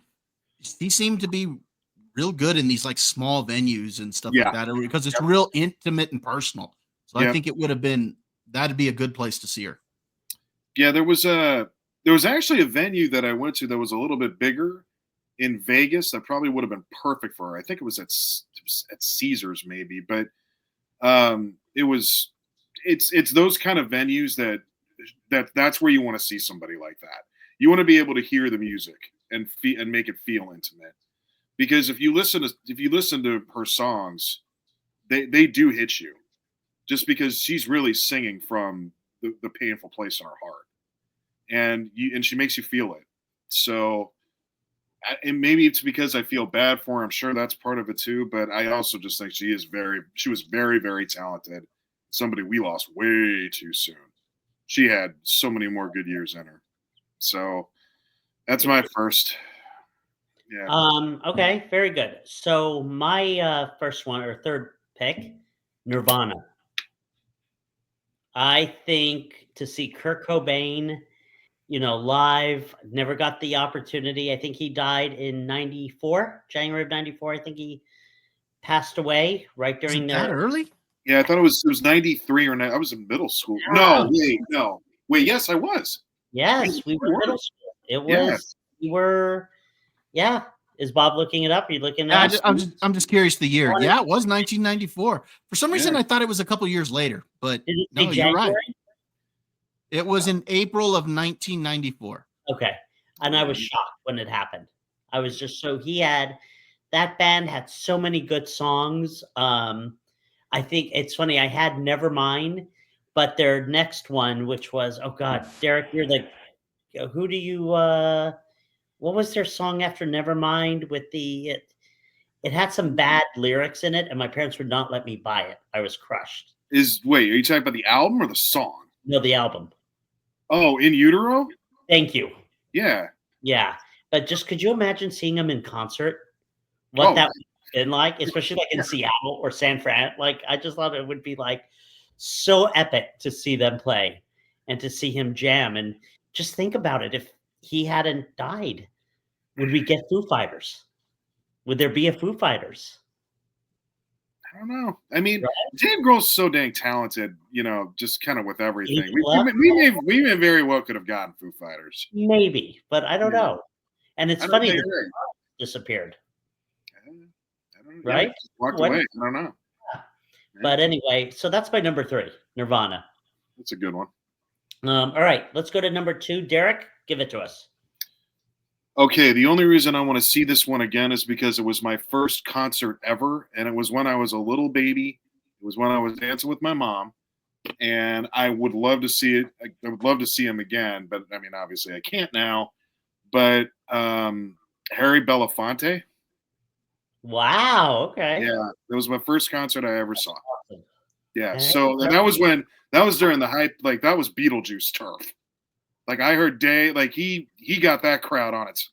she seemed to be real good in these like small venues and stuff Yeah. like that because it's Yep. real intimate and personal. So I Yep. think it would have been, that'd be a good place to see her. Yeah, there was actually a venue that I went to that was a little bit bigger in Vegas that probably would have been perfect for her. I think it was at Caesars maybe, but it's those kind of venues that's where you want to see somebody like that. You want to be able to hear the music and make it feel intimate. Because if you listen to her songs, they do hit you, just because she's really singing from the painful place in her heart, and she makes you feel it. So, and maybe it's because I feel bad for her. I'm sure that's part of it too. But I also just think she was very, very talented. Somebody we lost way too soon. She had so many more good years in her. So that's my first. Yeah. Okay, very good. So my first one or third pick, Nirvana. I think to see Kurt Cobain, live, never got the opportunity. I think he died in 94, January of 94. I think he passed away right Is during it that their early? Yeah, I thought it was 93 or 9. I was in middle school. No, wait, no. Wait, yes, I was. Yes, we were in middle school. It Yeah. was we were yeah. Is Bob looking it up? Are you looking it Yeah, up? I'm just curious the year. Yeah, it was 1994. For some reason, Yeah. I thought it was a couple years later, but Did it say no, you're right. January? It was in April of 1994. Okay. And I was shocked when it happened. I was just that band had so many good songs. I think it's funny, I had Nevermind, but their next one, which was, oh God, Derek, you're who do you, what was their song after Nevermind with it had some bad lyrics in it, and my parents would not let me buy it. I was crushed. Wait, are you talking about the album or the song? No, the album. Oh, In Utero? Thank you. Yeah. Yeah. But just could you imagine seeing them in concert? What that would have been like, especially like in Seattle or San Fran. Like, I just thought it would be like so epic to see them play and to see him jam. And just think about it. If he hadn't died, would we get Foo Fighters? Would there be a Foo Fighters? I don't know. I mean, Right? Dave Grohl's so dang talented, just kind of with everything. Well, We may very well could have gotten Foo Fighters. maybe, but I don't Yeah. know. And it's I don't funny think that you're right. disappeared, I don't know. right? Yeah, just walked What- away. I don't know. But anyway, so that's my number 3, Nirvana. That's a good one. All right, let's go to number 2. Derek, give it to us. Okay, the only reason I want to see this one again is because it was my first concert ever, and it was when I was a little baby. It was when I was dancing with my mom, and I would love to see it. I would love to see him again, but I mean, obviously, I can't now. But Harry Belafonte, Wow, okay. yeah, it was my first concert I ever saw. Awesome. Yeah, Hey, so and that was during the hype, like that was Beetlejuice turf. Like I heard he got that crowd on its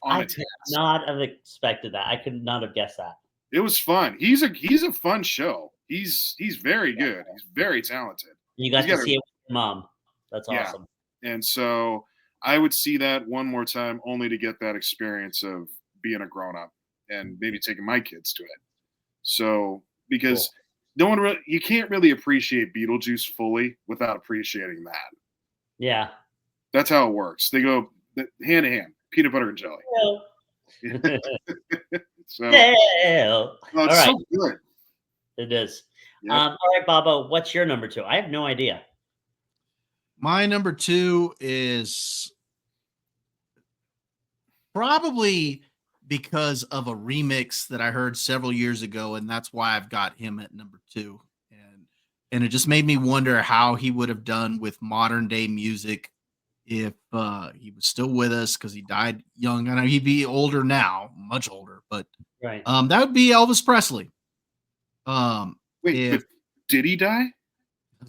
I ass. could not have expected that. I could not have guessed that. It was fun. He's a fun show. He's very good. He's very talented. You got He's to got see it with your mom. That's Yeah. awesome. And so I would see that one more time only to get that experience of being a grown up and maybe taking my kids to it. So because you can't really appreciate Beetlejuice fully without appreciating that. Yeah. That's how it works. They go hand in hand, peanut butter and jelly. So Hell. it's All right. so good. It is. Yep. All right, Bobo, what's your number 2? I have no idea. My number 2 is probably because of a remix that I heard several years ago, and that's why I've got him at number 2. And it just made me wonder how he would have done with modern day music if he was still with us, because he died young. I know he'd be older now, much older, but Right. that would be Elvis Presley. Wait, but did he die?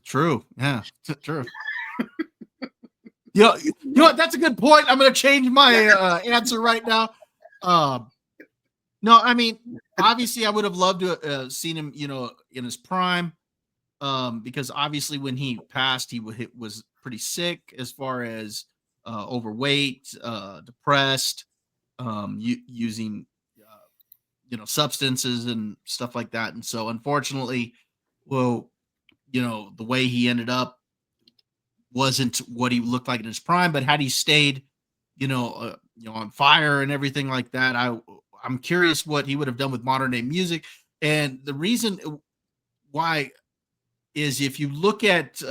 True. Yeah, true. You know what? That's a good point. I'm going to change my answer right now. No, I mean, obviously, I would have loved to seen him, in his prime, because obviously when he passed, was pretty sick as far as overweight, depressed, using substances and stuff like that. And so, unfortunately, well, the way he ended up wasn't what he looked like in his prime. But had he stayed, on fire and everything like that, I'm curious what he would have done with modern day music. And the reason why is if you look at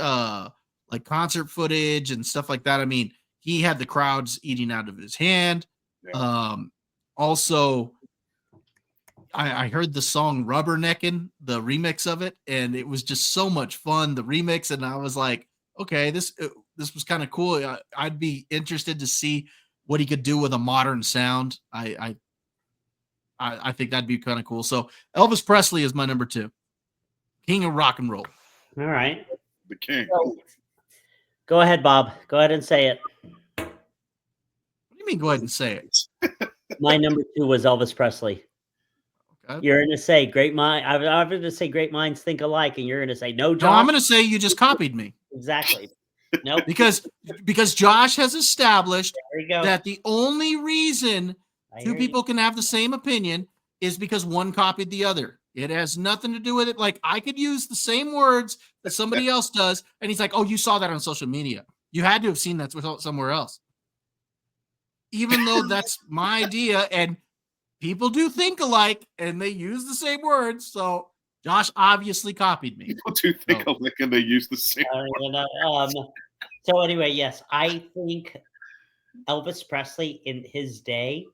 like concert footage and stuff like that, I mean, he had the crowds eating out of his hand. Yeah. Also, I heard the song Rubberneckin', the remix of it, and it was just so much fun, the remix. And I was like, okay, this was kind of cool. I'd be interested to see what he could do with a modern sound. I think that'd be kind of cool. So Elvis Presley is my number 2, king of rock and roll. All right. The king. Go ahead, Bob. Go ahead and say it. What do you mean? Go ahead and say it. My number 2 was Elvis Presley. Okay. You're going to say great mind. I'm going to say great minds think alike, and you're going to say no, Josh. No, I'm going to say you just copied me. Exactly. Nope. because Josh has established There you go. that the only reason two people can have the same opinion is because one copied the other. It has nothing to do with it. Like, I could use the same words that somebody else does, and he's like, "Oh, you saw that on social media. You had to have seen that somewhere else." Even though that's my idea, and people do think alike, and they use the same words. So Josh obviously copied me. People do think alike, and they use the same. So anyway, yes, I think Elvis Presley in his day,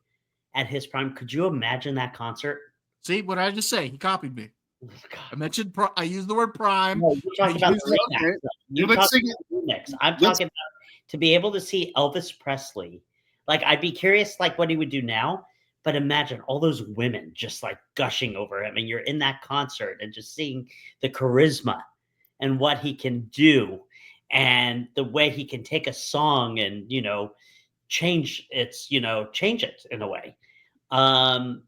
at his prime. Could you imagine that concert? See what I just say? He copied me. Oh, I mentioned. I used the word prime. No, you're talking about the remix. You're Let's talking about the remix. I'm talking about to be able to see Elvis Presley. Like, I'd be curious, like, what he would do now. But imagine all those women just like gushing over him, and you're in that concert and just seeing the charisma and what he can do, and the way he can take a song and change it in a way.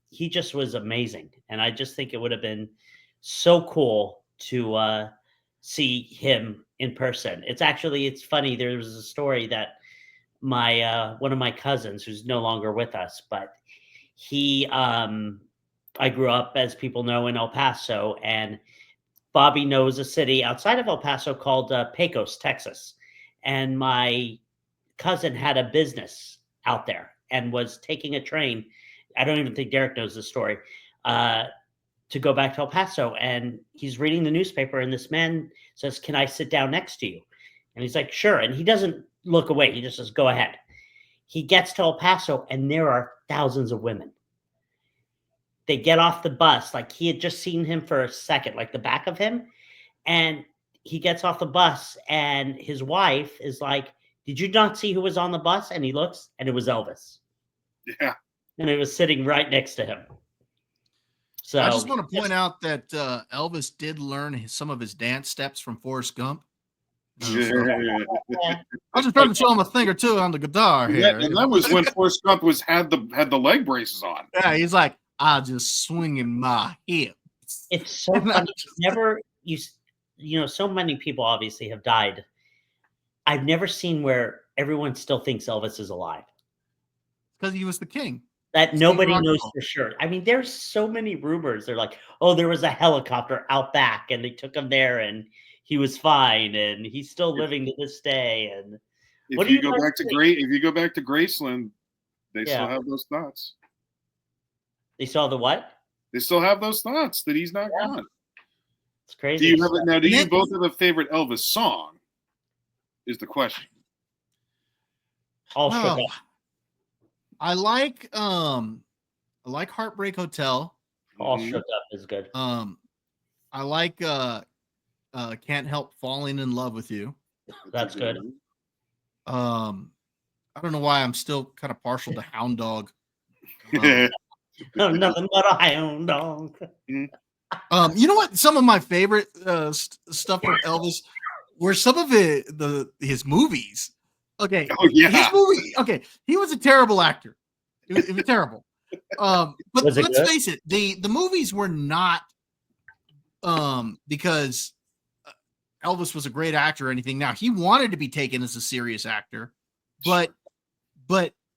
He just was amazing, and I just think it would have been so cool to see him in person. It's funny. There was a story that my one of my cousins, who's no longer with us, but I grew up, as people know, in El Paso, and Bobby knows a city outside of El Paso called Pecos, Texas. And my cousin had a business out there and was taking a train. I don't even think Derek knows the story, to go back to El Paso. And he's reading the newspaper, and this man says, "Can I sit down next to you?" And he's like, "Sure." And he doesn't look away. He just says, "Go ahead." He gets to El Paso, and there are thousands of women. They get off the bus. Like, he had just seen him for a second, like the back of him. And he gets off the bus, and his wife is like, "Did you not see who was on the bus?" And he looks, and it was Elvis. Yeah. And it was sitting right next to him. So I just want to point out that Elvis did learn some of his dance steps from Forrest Gump. Yeah. I was just trying to show him a thing or two on the guitar here. Yeah, and that was when Forrest Gump had the leg braces on. Yeah, he's like, "I'll just swing in my hip." It's so funny. So many people obviously have died. I've never seen where everyone still thinks Elvis is alive. Because he was the king. That nobody knows for sure. I mean, there's so many rumors. They're like, "Oh, there was a helicopter out back, and they took him there, and he was fine, and he's still living to this day." And if you go back to Graceland, they still have those thoughts. They saw the what? They still have those thoughts that he's not gone. It's crazy. Do you both have a favorite Elvis song? Is the question. All shook up. I like Heartbreak Hotel. All shook up is good. I like Can't Help Falling in Love with You. That's good. I don't know why I'm still kind of partial to Hound Dog. No, nothing but a hound dog. You know what? Some of my favorite stuff from Elvis were some of his movies. Okay. Oh, yeah. His movie. Okay. He was a terrible actor. It was terrible. But Was it let's good? face it, the movies were not because Elvis was a great actor or anything. Now he wanted to be taken as a serious actor, but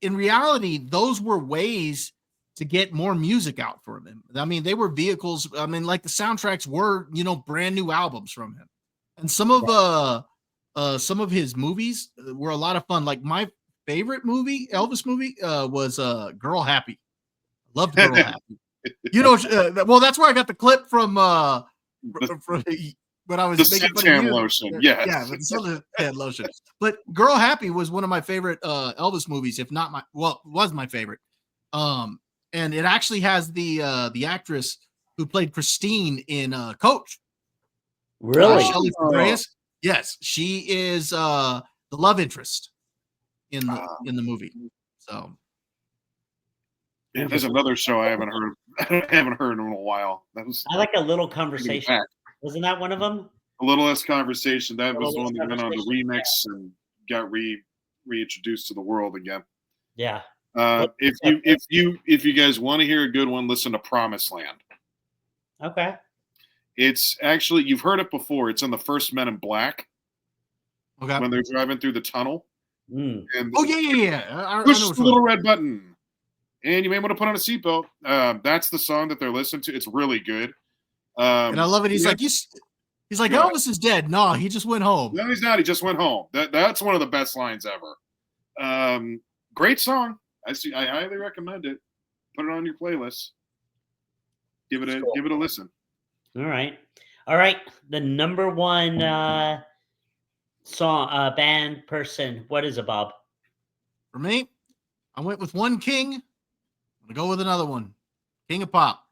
in reality, those were ways to get more music out from him. I mean, they were vehicles. I mean, like the soundtracks were, brand new albums from him, and some of his movies were a lot of fun. Like my favorite Elvis movie, was Girl Happy. Loved Girl Happy. Well, that's where I got the clip from from when I was The making fun of suntan you. lotion, Yeah, yes. with the suntan lotion. But Girl Happy was one of my favorite Elvis movies, if not was my favorite. And it actually has the actress who played Christine in Coach. Really? Shelley Fabares. Yes, she is the love interest in the movie. So Yeah, there's another show I haven't heard. I haven't heard in a while. That was I like A Little Conversation. Wasn't that one of them? A Little Less Conversation. That Little was the Less one that went on the Conversation, remix and got reintroduced to the world again. Yeah. If you guys want to hear a good one, listen to Promised Land. Okay. It's actually, you've heard it before. It's in the first Men in Black okay. when they're driving through the tunnel. Mm. And Oh yeah. I push know the little red button, and you may want to put on a seatbelt. That's the song that they're listening to. It's really good. And I love it. He's like, he's like, Elvis is dead. No, he just went home. No, he's not. He just went home. That's one of the best lines ever. Great song. I highly recommend it. Put it on your playlist. Give it a listen. All right. The number one song, band person. What is it, Bob? For me, I went with one king. I'm gonna go with another one. King of Pop,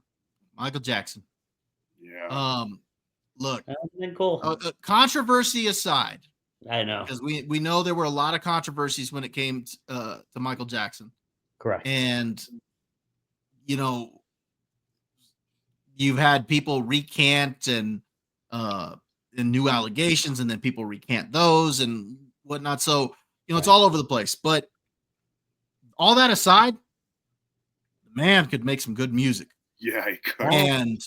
Michael Jackson. Yeah. That Look, would have been cool. Controversy aside, I know. because we know there were a lot of controversies when it came to Michael Jackson. Correct. And you've had people recant and new allegations, and then people recant those and whatnot. So it's all over the place. But all that aside, the man could make some good music. Yeah, he could. And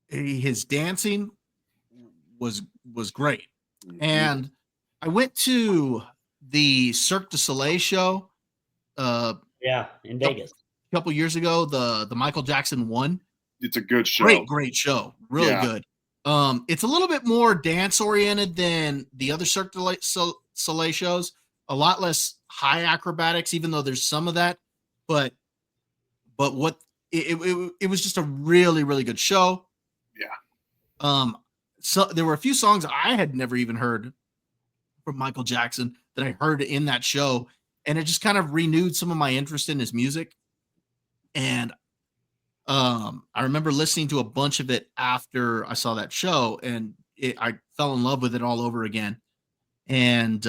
his dancing was great. Mhm. And I went to the Cirque du Soleil show In Vegas. a couple years ago, the Michael Jackson one. It's a good show. Great show. Really good. It's a little bit more dance oriented than the other Cirque du Soleil shows. A lot less high acrobatics, even though there's some of that. But what it was just a really, really good show. Yeah. So there were a few songs I had never even heard from Michael Jackson that I heard in that show, and it just kind of renewed some of my interest in his music. And I remember listening to a bunch of it after I saw that show, and I fell in love with it all over again. And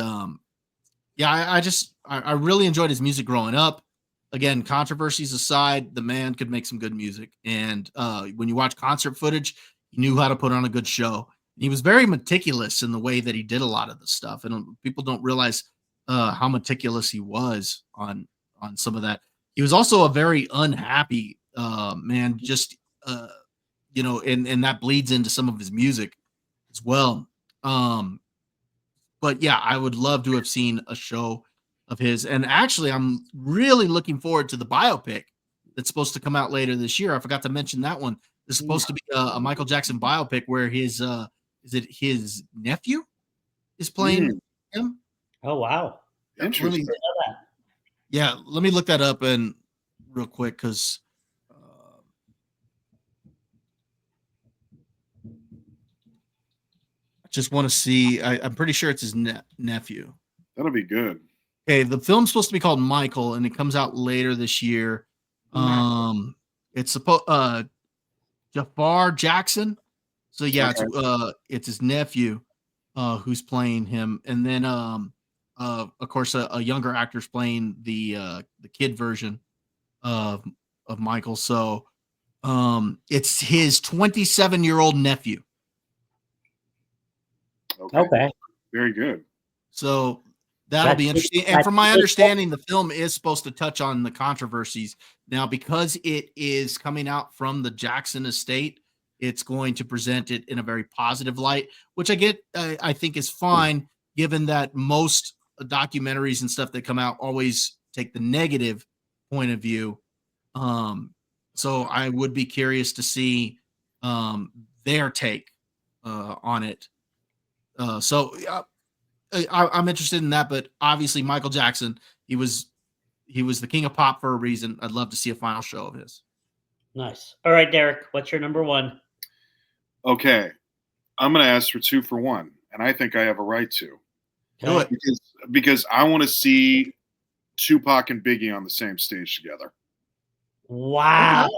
I really enjoyed his music growing up. Again, controversies aside, the man could make some good music. And when you watch concert footage, he knew how to put on a good show. And he was very meticulous in the way that he did a lot of the stuff. And people don't realize how meticulous he was on some of that. He was also a very unhappy man, just and that bleeds into some of his music as well. But yeah, I would love to have seen a show of his. And actually, I'm really looking forward to the biopic that's supposed to come out later this year. I forgot to mention that one. It's supposed to be a Michael Jackson biopic where his his nephew is playing him. Oh wow. Interesting. Let me look that up and real quick, because I just want to see. I'm pretty sure it's his nephew. That'll be good. Okay, the film's supposed to be called Michael, and it comes out later this year. It's supposed Jafar Jackson. So yeah, it's his nephew who's playing him, and then of course a younger actor's playing the kid version of Michael. So it's his 27-year-old nephew. Okay. Very good. So That'll be That's- interesting. And that's- from my understanding, the film is supposed to touch on the controversies. Now, because it is coming out from the Jackson estate, it's going to present it in a very positive light, which I think is fine, given that most documentaries and stuff that come out always take the negative point of view. So I would be curious to see their take on it. I'm interested in that, but obviously Michael Jackson, he was the king of pop for a reason. I'd love to see a final show of his. Nice. All right, Derek, what's your number one? Okay, I'm going to ask for 2 for 1, and I think I have a right to. Do it. Because I want to see Tupac and Biggie on the same stage together. Wow.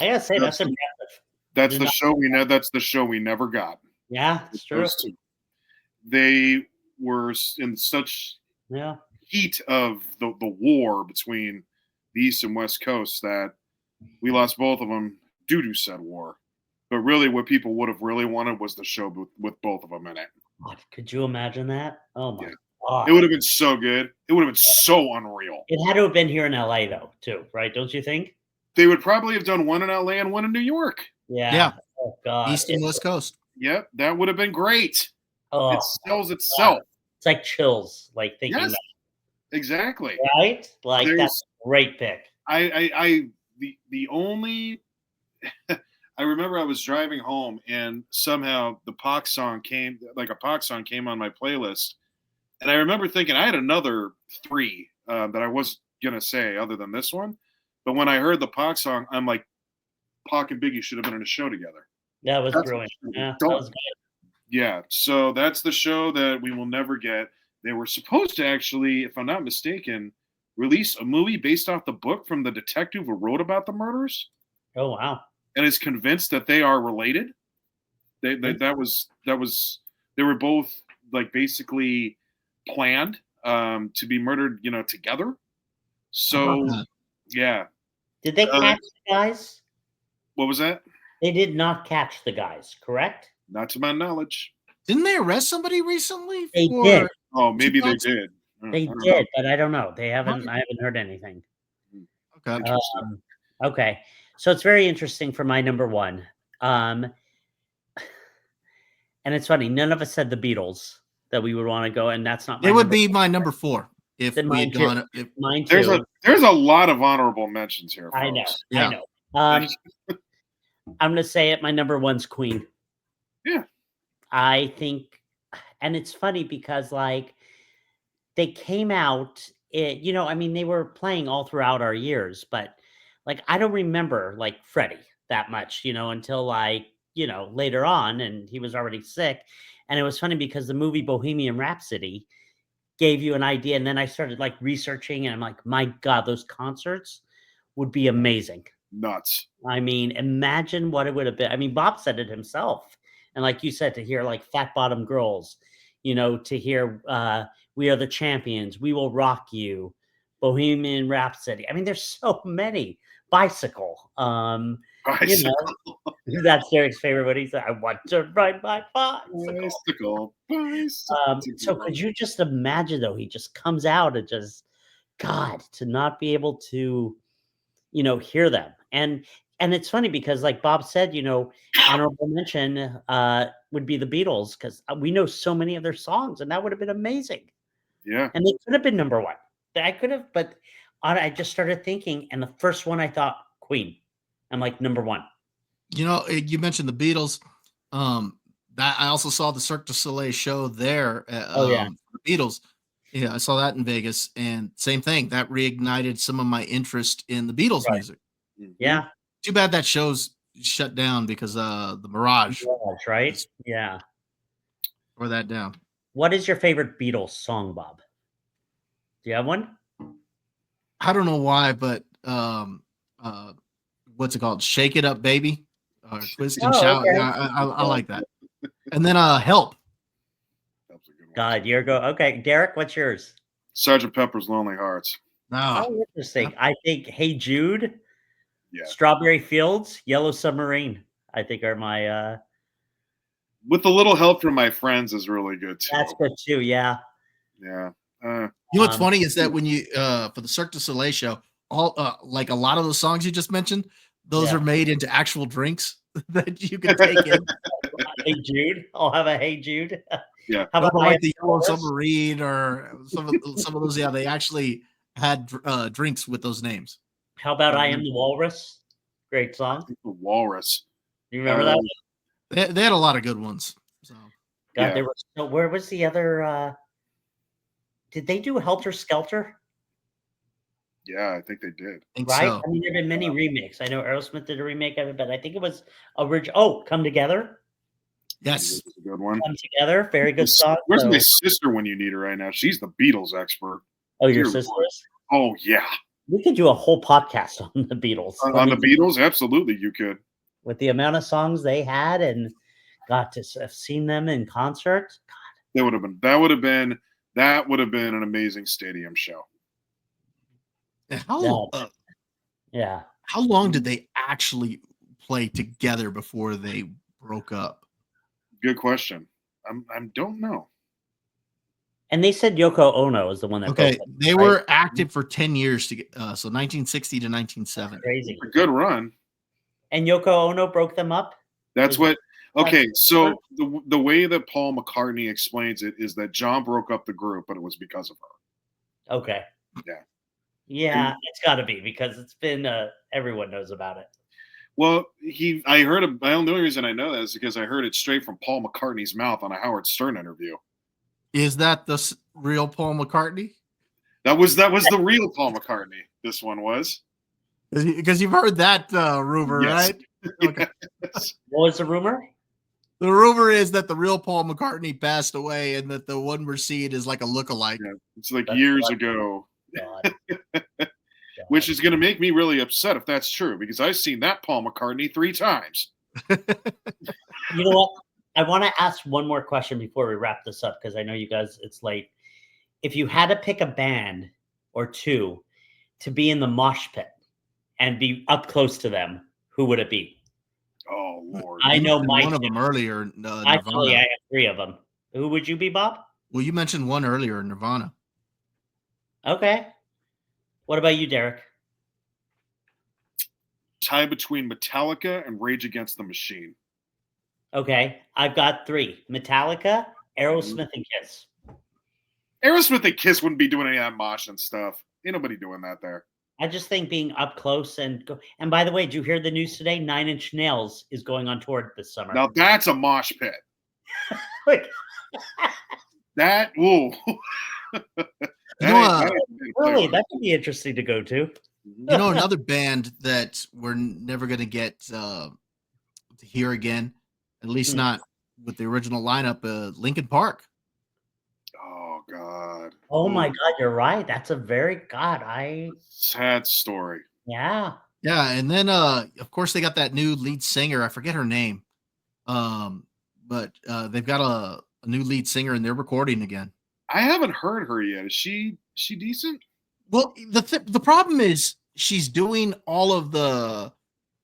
I gotta say that's That's impressive. That's Did the not- show we know. That's the show we never got. Yeah, it's true. Those two. They were in such Yeah. heat of the war between the East and West Coast that we lost both of them due to said war. But really, what people would have really wanted was the show with both of them in it. God, could you imagine that? Oh my Yeah. God. It would have been so good. It would have been so unreal. It had to have been here in LA though, too, right? Don't you think? They would probably have done one in LA and one in New York. Yeah. Yeah. Oh God. East and West Coast. Yep, that would have been great. Oh, It sells itself. it's like chills, like thinking Yes, that, exactly. right? Like that's a great pick. The only I remember I was driving home and somehow the Pac song came, like a Pac song came on my playlist, and I remember thinking I had another 3 that I was gonna say other than this one, but when I heard the Pac song, I'm like, Pac and Biggie should have been in a show together. That was That's brilliant. what Yeah, that don't- was good. Yeah, so that's the show that we will never get. They were supposed to actually, if I'm not mistaken, release a movie based off the book from the detective who wrote about the murders Oh wow. and is convinced that they are related. That was they were both like basically planned to be murdered, together. So yeah, Did they catch the guys? what was that? They did not catch the guys, correct? Not to my knowledge. Didn't they arrest somebody recently? They for- did. Oh, maybe they Tupac? did. They I don't did, know. but I don't know. They haven't. I haven't heard anything. Okay. Interesting. Okay, so it's very interesting for my number one. And it's funny. None of us said the Beatles that we would want to go, and that's not. It would be my number 4 if Then we mine had too. gone. Mine too. There's a lot of honorable mentions here, folks. I know. Yeah. I know. I'm going to say it. My number one's Queen. Yeah. I think, and it's funny because like they came out, I mean, they were playing all throughout our years, but like I don't remember like Freddie that much, until like, later on, and he was already sick. And it was funny because the movie Bohemian Rhapsody gave you an idea. And then I started like researching and I'm like, my God, those concerts would be amazing. Nuts. I mean, imagine what it would have been. I mean, Bob said it himself. And like you said, to hear like Fat Bottom Girls, to hear We Are the Champions, We Will Rock You, Bohemian Rhapsody. I mean, there's so many. Bicycle. Bicycle. That's Derek's favorite. What he said, I want to ride my bicycle. So could you just imagine though, he just comes out and just, God, to not be able to, hear them. And it's funny because like Bob said, honorable mention would be the Beatles because we know so many of their songs and that would have been amazing. Yeah. And they could have been number one. I could have, but I just started thinking, and the first one I thought Queen. I'm like number one. You mentioned the Beatles. That I also saw the Cirque du Soleil show there. The Beatles. Yeah, I saw that in Vegas, and same thing. That reignited some of my interest in the Beatles music. Yeah. Too bad that show's shut down because the Mirage. Right? Yeah. Tore that down. What is your favorite Beatles song, Bob? Do you have one? I don't know why, but what's it called? Shake It Up, Baby, or Twist and Shout. Okay. I like that. And then Help. That's a good one. God, year ago. Okay, Derek, what's yours? Sgt. Pepper's Lonely Hearts. No, Oh, interesting. I think Hey Jude, Yeah. Strawberry Fields, Yellow Submarine, I think are my With a little help from my friends is really good too. that's good too, yeah. Yeah. You know what's Um, funny is that when you for the Cirque du Soleil show, all like a lot of those songs you just mentioned, those Yeah. are made into actual drinks that you can take in. Hey Jude, I'll have a Hey Jude. Yeah. How No, about but I Am like the the Yellow Walrus? Submarine or some of those, yeah, they actually had drinks with those names. How about I Am Mhm. the Walrus? Great song. The Walrus. You remember that? They had a lot of good ones. So God, Yeah. there was so where was the other? Did they do Helter Skelter? Yeah, I think they did. I think Right? so. I mean, there've been many remakes. I know Aerosmith did a remake of it, but I think it was original. Oh, Come Together. Yes. That's a good one. Come Together. Very good song. Where's my So, sister when you need her right now? She's the Beatles expert. oh, your Dear Lord. sisters. Oh yeah. We could do a whole podcast on the Beatles. On the Beatles, absolutely you could. With the amount of songs they had and got to have seen them in concert. That would have been an amazing stadium show. And Yeah. how long did they actually play together before they broke up? Good question. I don't know. And they said Yoko Ono is the one that Okay, broke them, they right? were active for 10 years to get so 1960 to 1970. Crazy. A good run. And Yoko Ono broke them up? That's Was what. Okay, so the way that Paul McCartney explains it is that John broke up the group, but it was because of her. Okay. Yeah. Yeah, it's got to be because it's been everyone knows about it. Well, the only reason I know that is because I heard it straight from Paul McCartney's mouth on a Howard Stern interview. Is that the real Paul McCartney? That was the real Paul McCartney. This one was. Because you've heard that rumor, Yes. right? Okay. Yes. What was the rumor? The rumor is that the real Paul McCartney passed away and that the one we're seeing is like a lookalike. Yeah, it's like That's years right. ago, God. which is going to make me really upset if that's true because I've seen that Paul McCartney 3 times. You know what? I want to ask one more question before we wrap this up because I know you guys, it's late. If you had to pick a band or two to be in the mosh pit and be up close to them, who would it be? Oh Lord! I You know mentioned Mike. one of them earlier, Actually, I Nirvana. have 3 of them. Who would you be, Bob? Well, you mentioned one earlier, Nirvana. Okay. What about you, Derek? Tie between Metallica and Rage Against the Machine. Okay, I've got 3: Metallica, Aerosmith, and Kiss. Aerosmith and Kiss wouldn't be doing any of that mosh and stuff. Ain't nobody doing that there. I just think being up close and go. And by the way, did you hear the news today? 9 Inch Nails is going on tour this summer. Now that's a mosh pit. Like, That ooh. really, that could be interesting to go to. You know, another band that we're never going to get to hear again, at least not with the original lineup, Linkin Park. Oh God. Oh my Ooh, God, you're right. That's a very sad story. yeah. Yeah, and then of course they got that new lead singer. I forget her name, but they've got a new lead singer, and they're recording again. I haven't heard her yet. Is she decent? Well, the problem is she's doing all of the,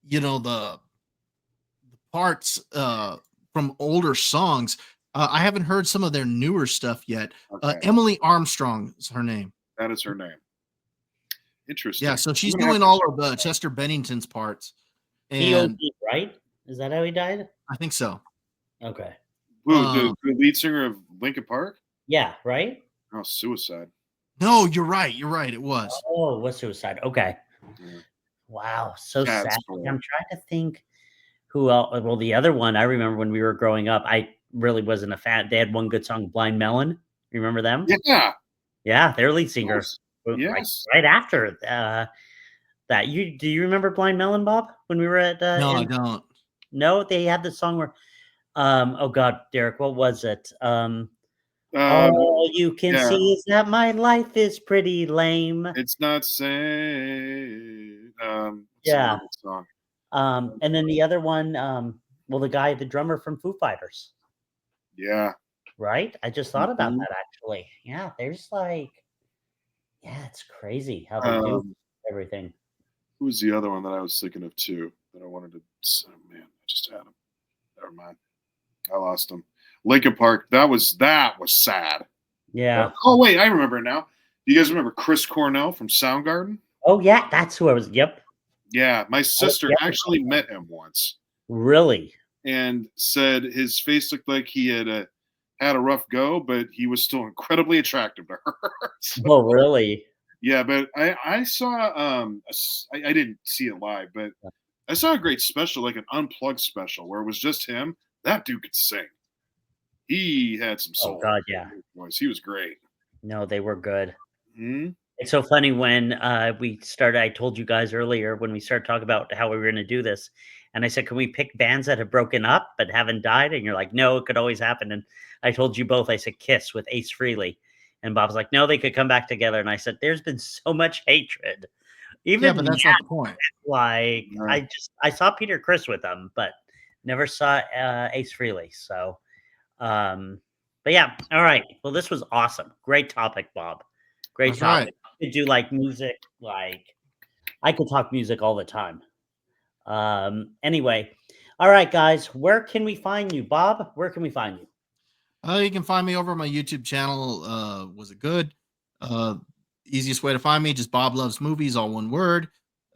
the parts from older songs. I haven't heard some of their newer stuff yet. Okay. Emily Armstrong is her name. That is her name. Interesting. Yeah, so she's I'm gonna doing have all of Chester Bennington's parts, POD, and right? Is that how he died? I think so. Okay. Who, the lead singer of Linkin Park? Yeah, right? Oh, suicide. No, you're right. You're right. It was. Oh, what's suicide? Okay. Yeah. Wow, so Sad sad. story. I'm trying to think who else. Well, the other one I remember when we were growing up, I really wasn't a fan. They had one good song, Blind Melon. You remember them? Yeah. Yeah, their lead singer. Yes. Yes. Right after that. Do you remember Blind Melon, Bob? When we were at No, I don't. No, they had the song where oh God, Derek, what was it? All you can yeah. see is that my life is pretty lame. It's not saying Yeah. song. And then the other one, well, the drummer from Foo Fighters. Yeah. Right? I just thought about Mhm. that actually. Yeah, there's it's crazy how they do everything. Who's the other one that I was thinking of too that I wanted to? Oh man, I just had him. Never mind. I lost him. Linkin Park. That was sad. Yeah. Oh wait, I remember now. Do you guys remember Chris Cornell from Soundgarden? Oh, yeah. That's who I was. Yep. Yeah, my sister yeah. actually met him once Really? and said his face looked like he had a rough go, but he was still incredibly attractive to her. So, Oh, really? yeah, but I saw I didn't see it live, but I saw a great special, like an unplugged special, where it was just him. That dude could sing. He had some Oh, soul. God, yeah. Voice. He was great. No, they were good. Hmm. It's so funny when we started. I told you guys earlier when we started talking about how we were going to do this, and I said, "Can we pick bands that have broken up but haven't died?" And you're like, "No, it could always happen." And I told you both. I said, "Kiss with Ace Frehley," and Bob's like, "No, they could come back together." And I said, "There's been so much hatred, even Yeah, but that's not the point. like Right. I saw Peter Criss with them, but never saw Ace Frehley." So, but yeah, all right. Well, this was awesome. Great topic, Bob. Great That's topic. right. Could do like music, like I could talk music all the time. Anyway, all right, guys, where can we find you, Bob? Where can we find you? You can find me over on my YouTube channel. Was it good? Easiest way to find me, just Bob Loves Movies, all one word.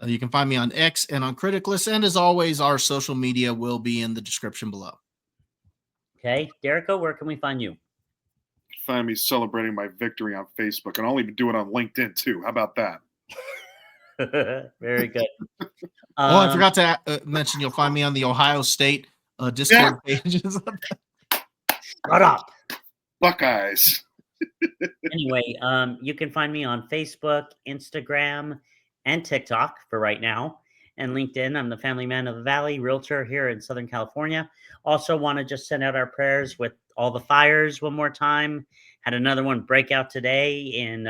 You can find me on X and on Criticless. And as always, our social media will be in the description below. Okay, Derico, where can we find you? Find me celebrating my victory on Facebook, and I'll even do it on LinkedIn too. How about that? Very good. Oh, I forgot to mention you'll find me on the Ohio State Discord pages. Shut up. Buckeyes. Anyway, you can find me on Facebook, Instagram, and TikTok for right now, and LinkedIn. I'm the family man of the Valley, realtor here in Southern California. Also, want to just send out our prayers with all the fires one more time. Had another one break out today in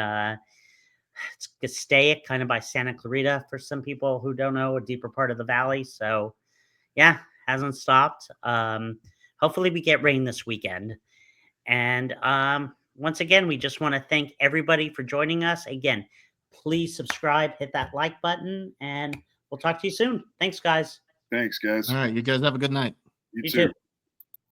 it's Gastaic, kind of by Santa Clarita for some people who don't know, a deeper part of the valley. So, yeah, hasn't stopped. Hopefully, we get rain this weekend. And once again, we just want to thank everybody for joining us. Again, please subscribe, hit that like button, and we'll talk to you soon. Thanks, guys. Thanks, guys. All right, you guys have a good night. You You too. too.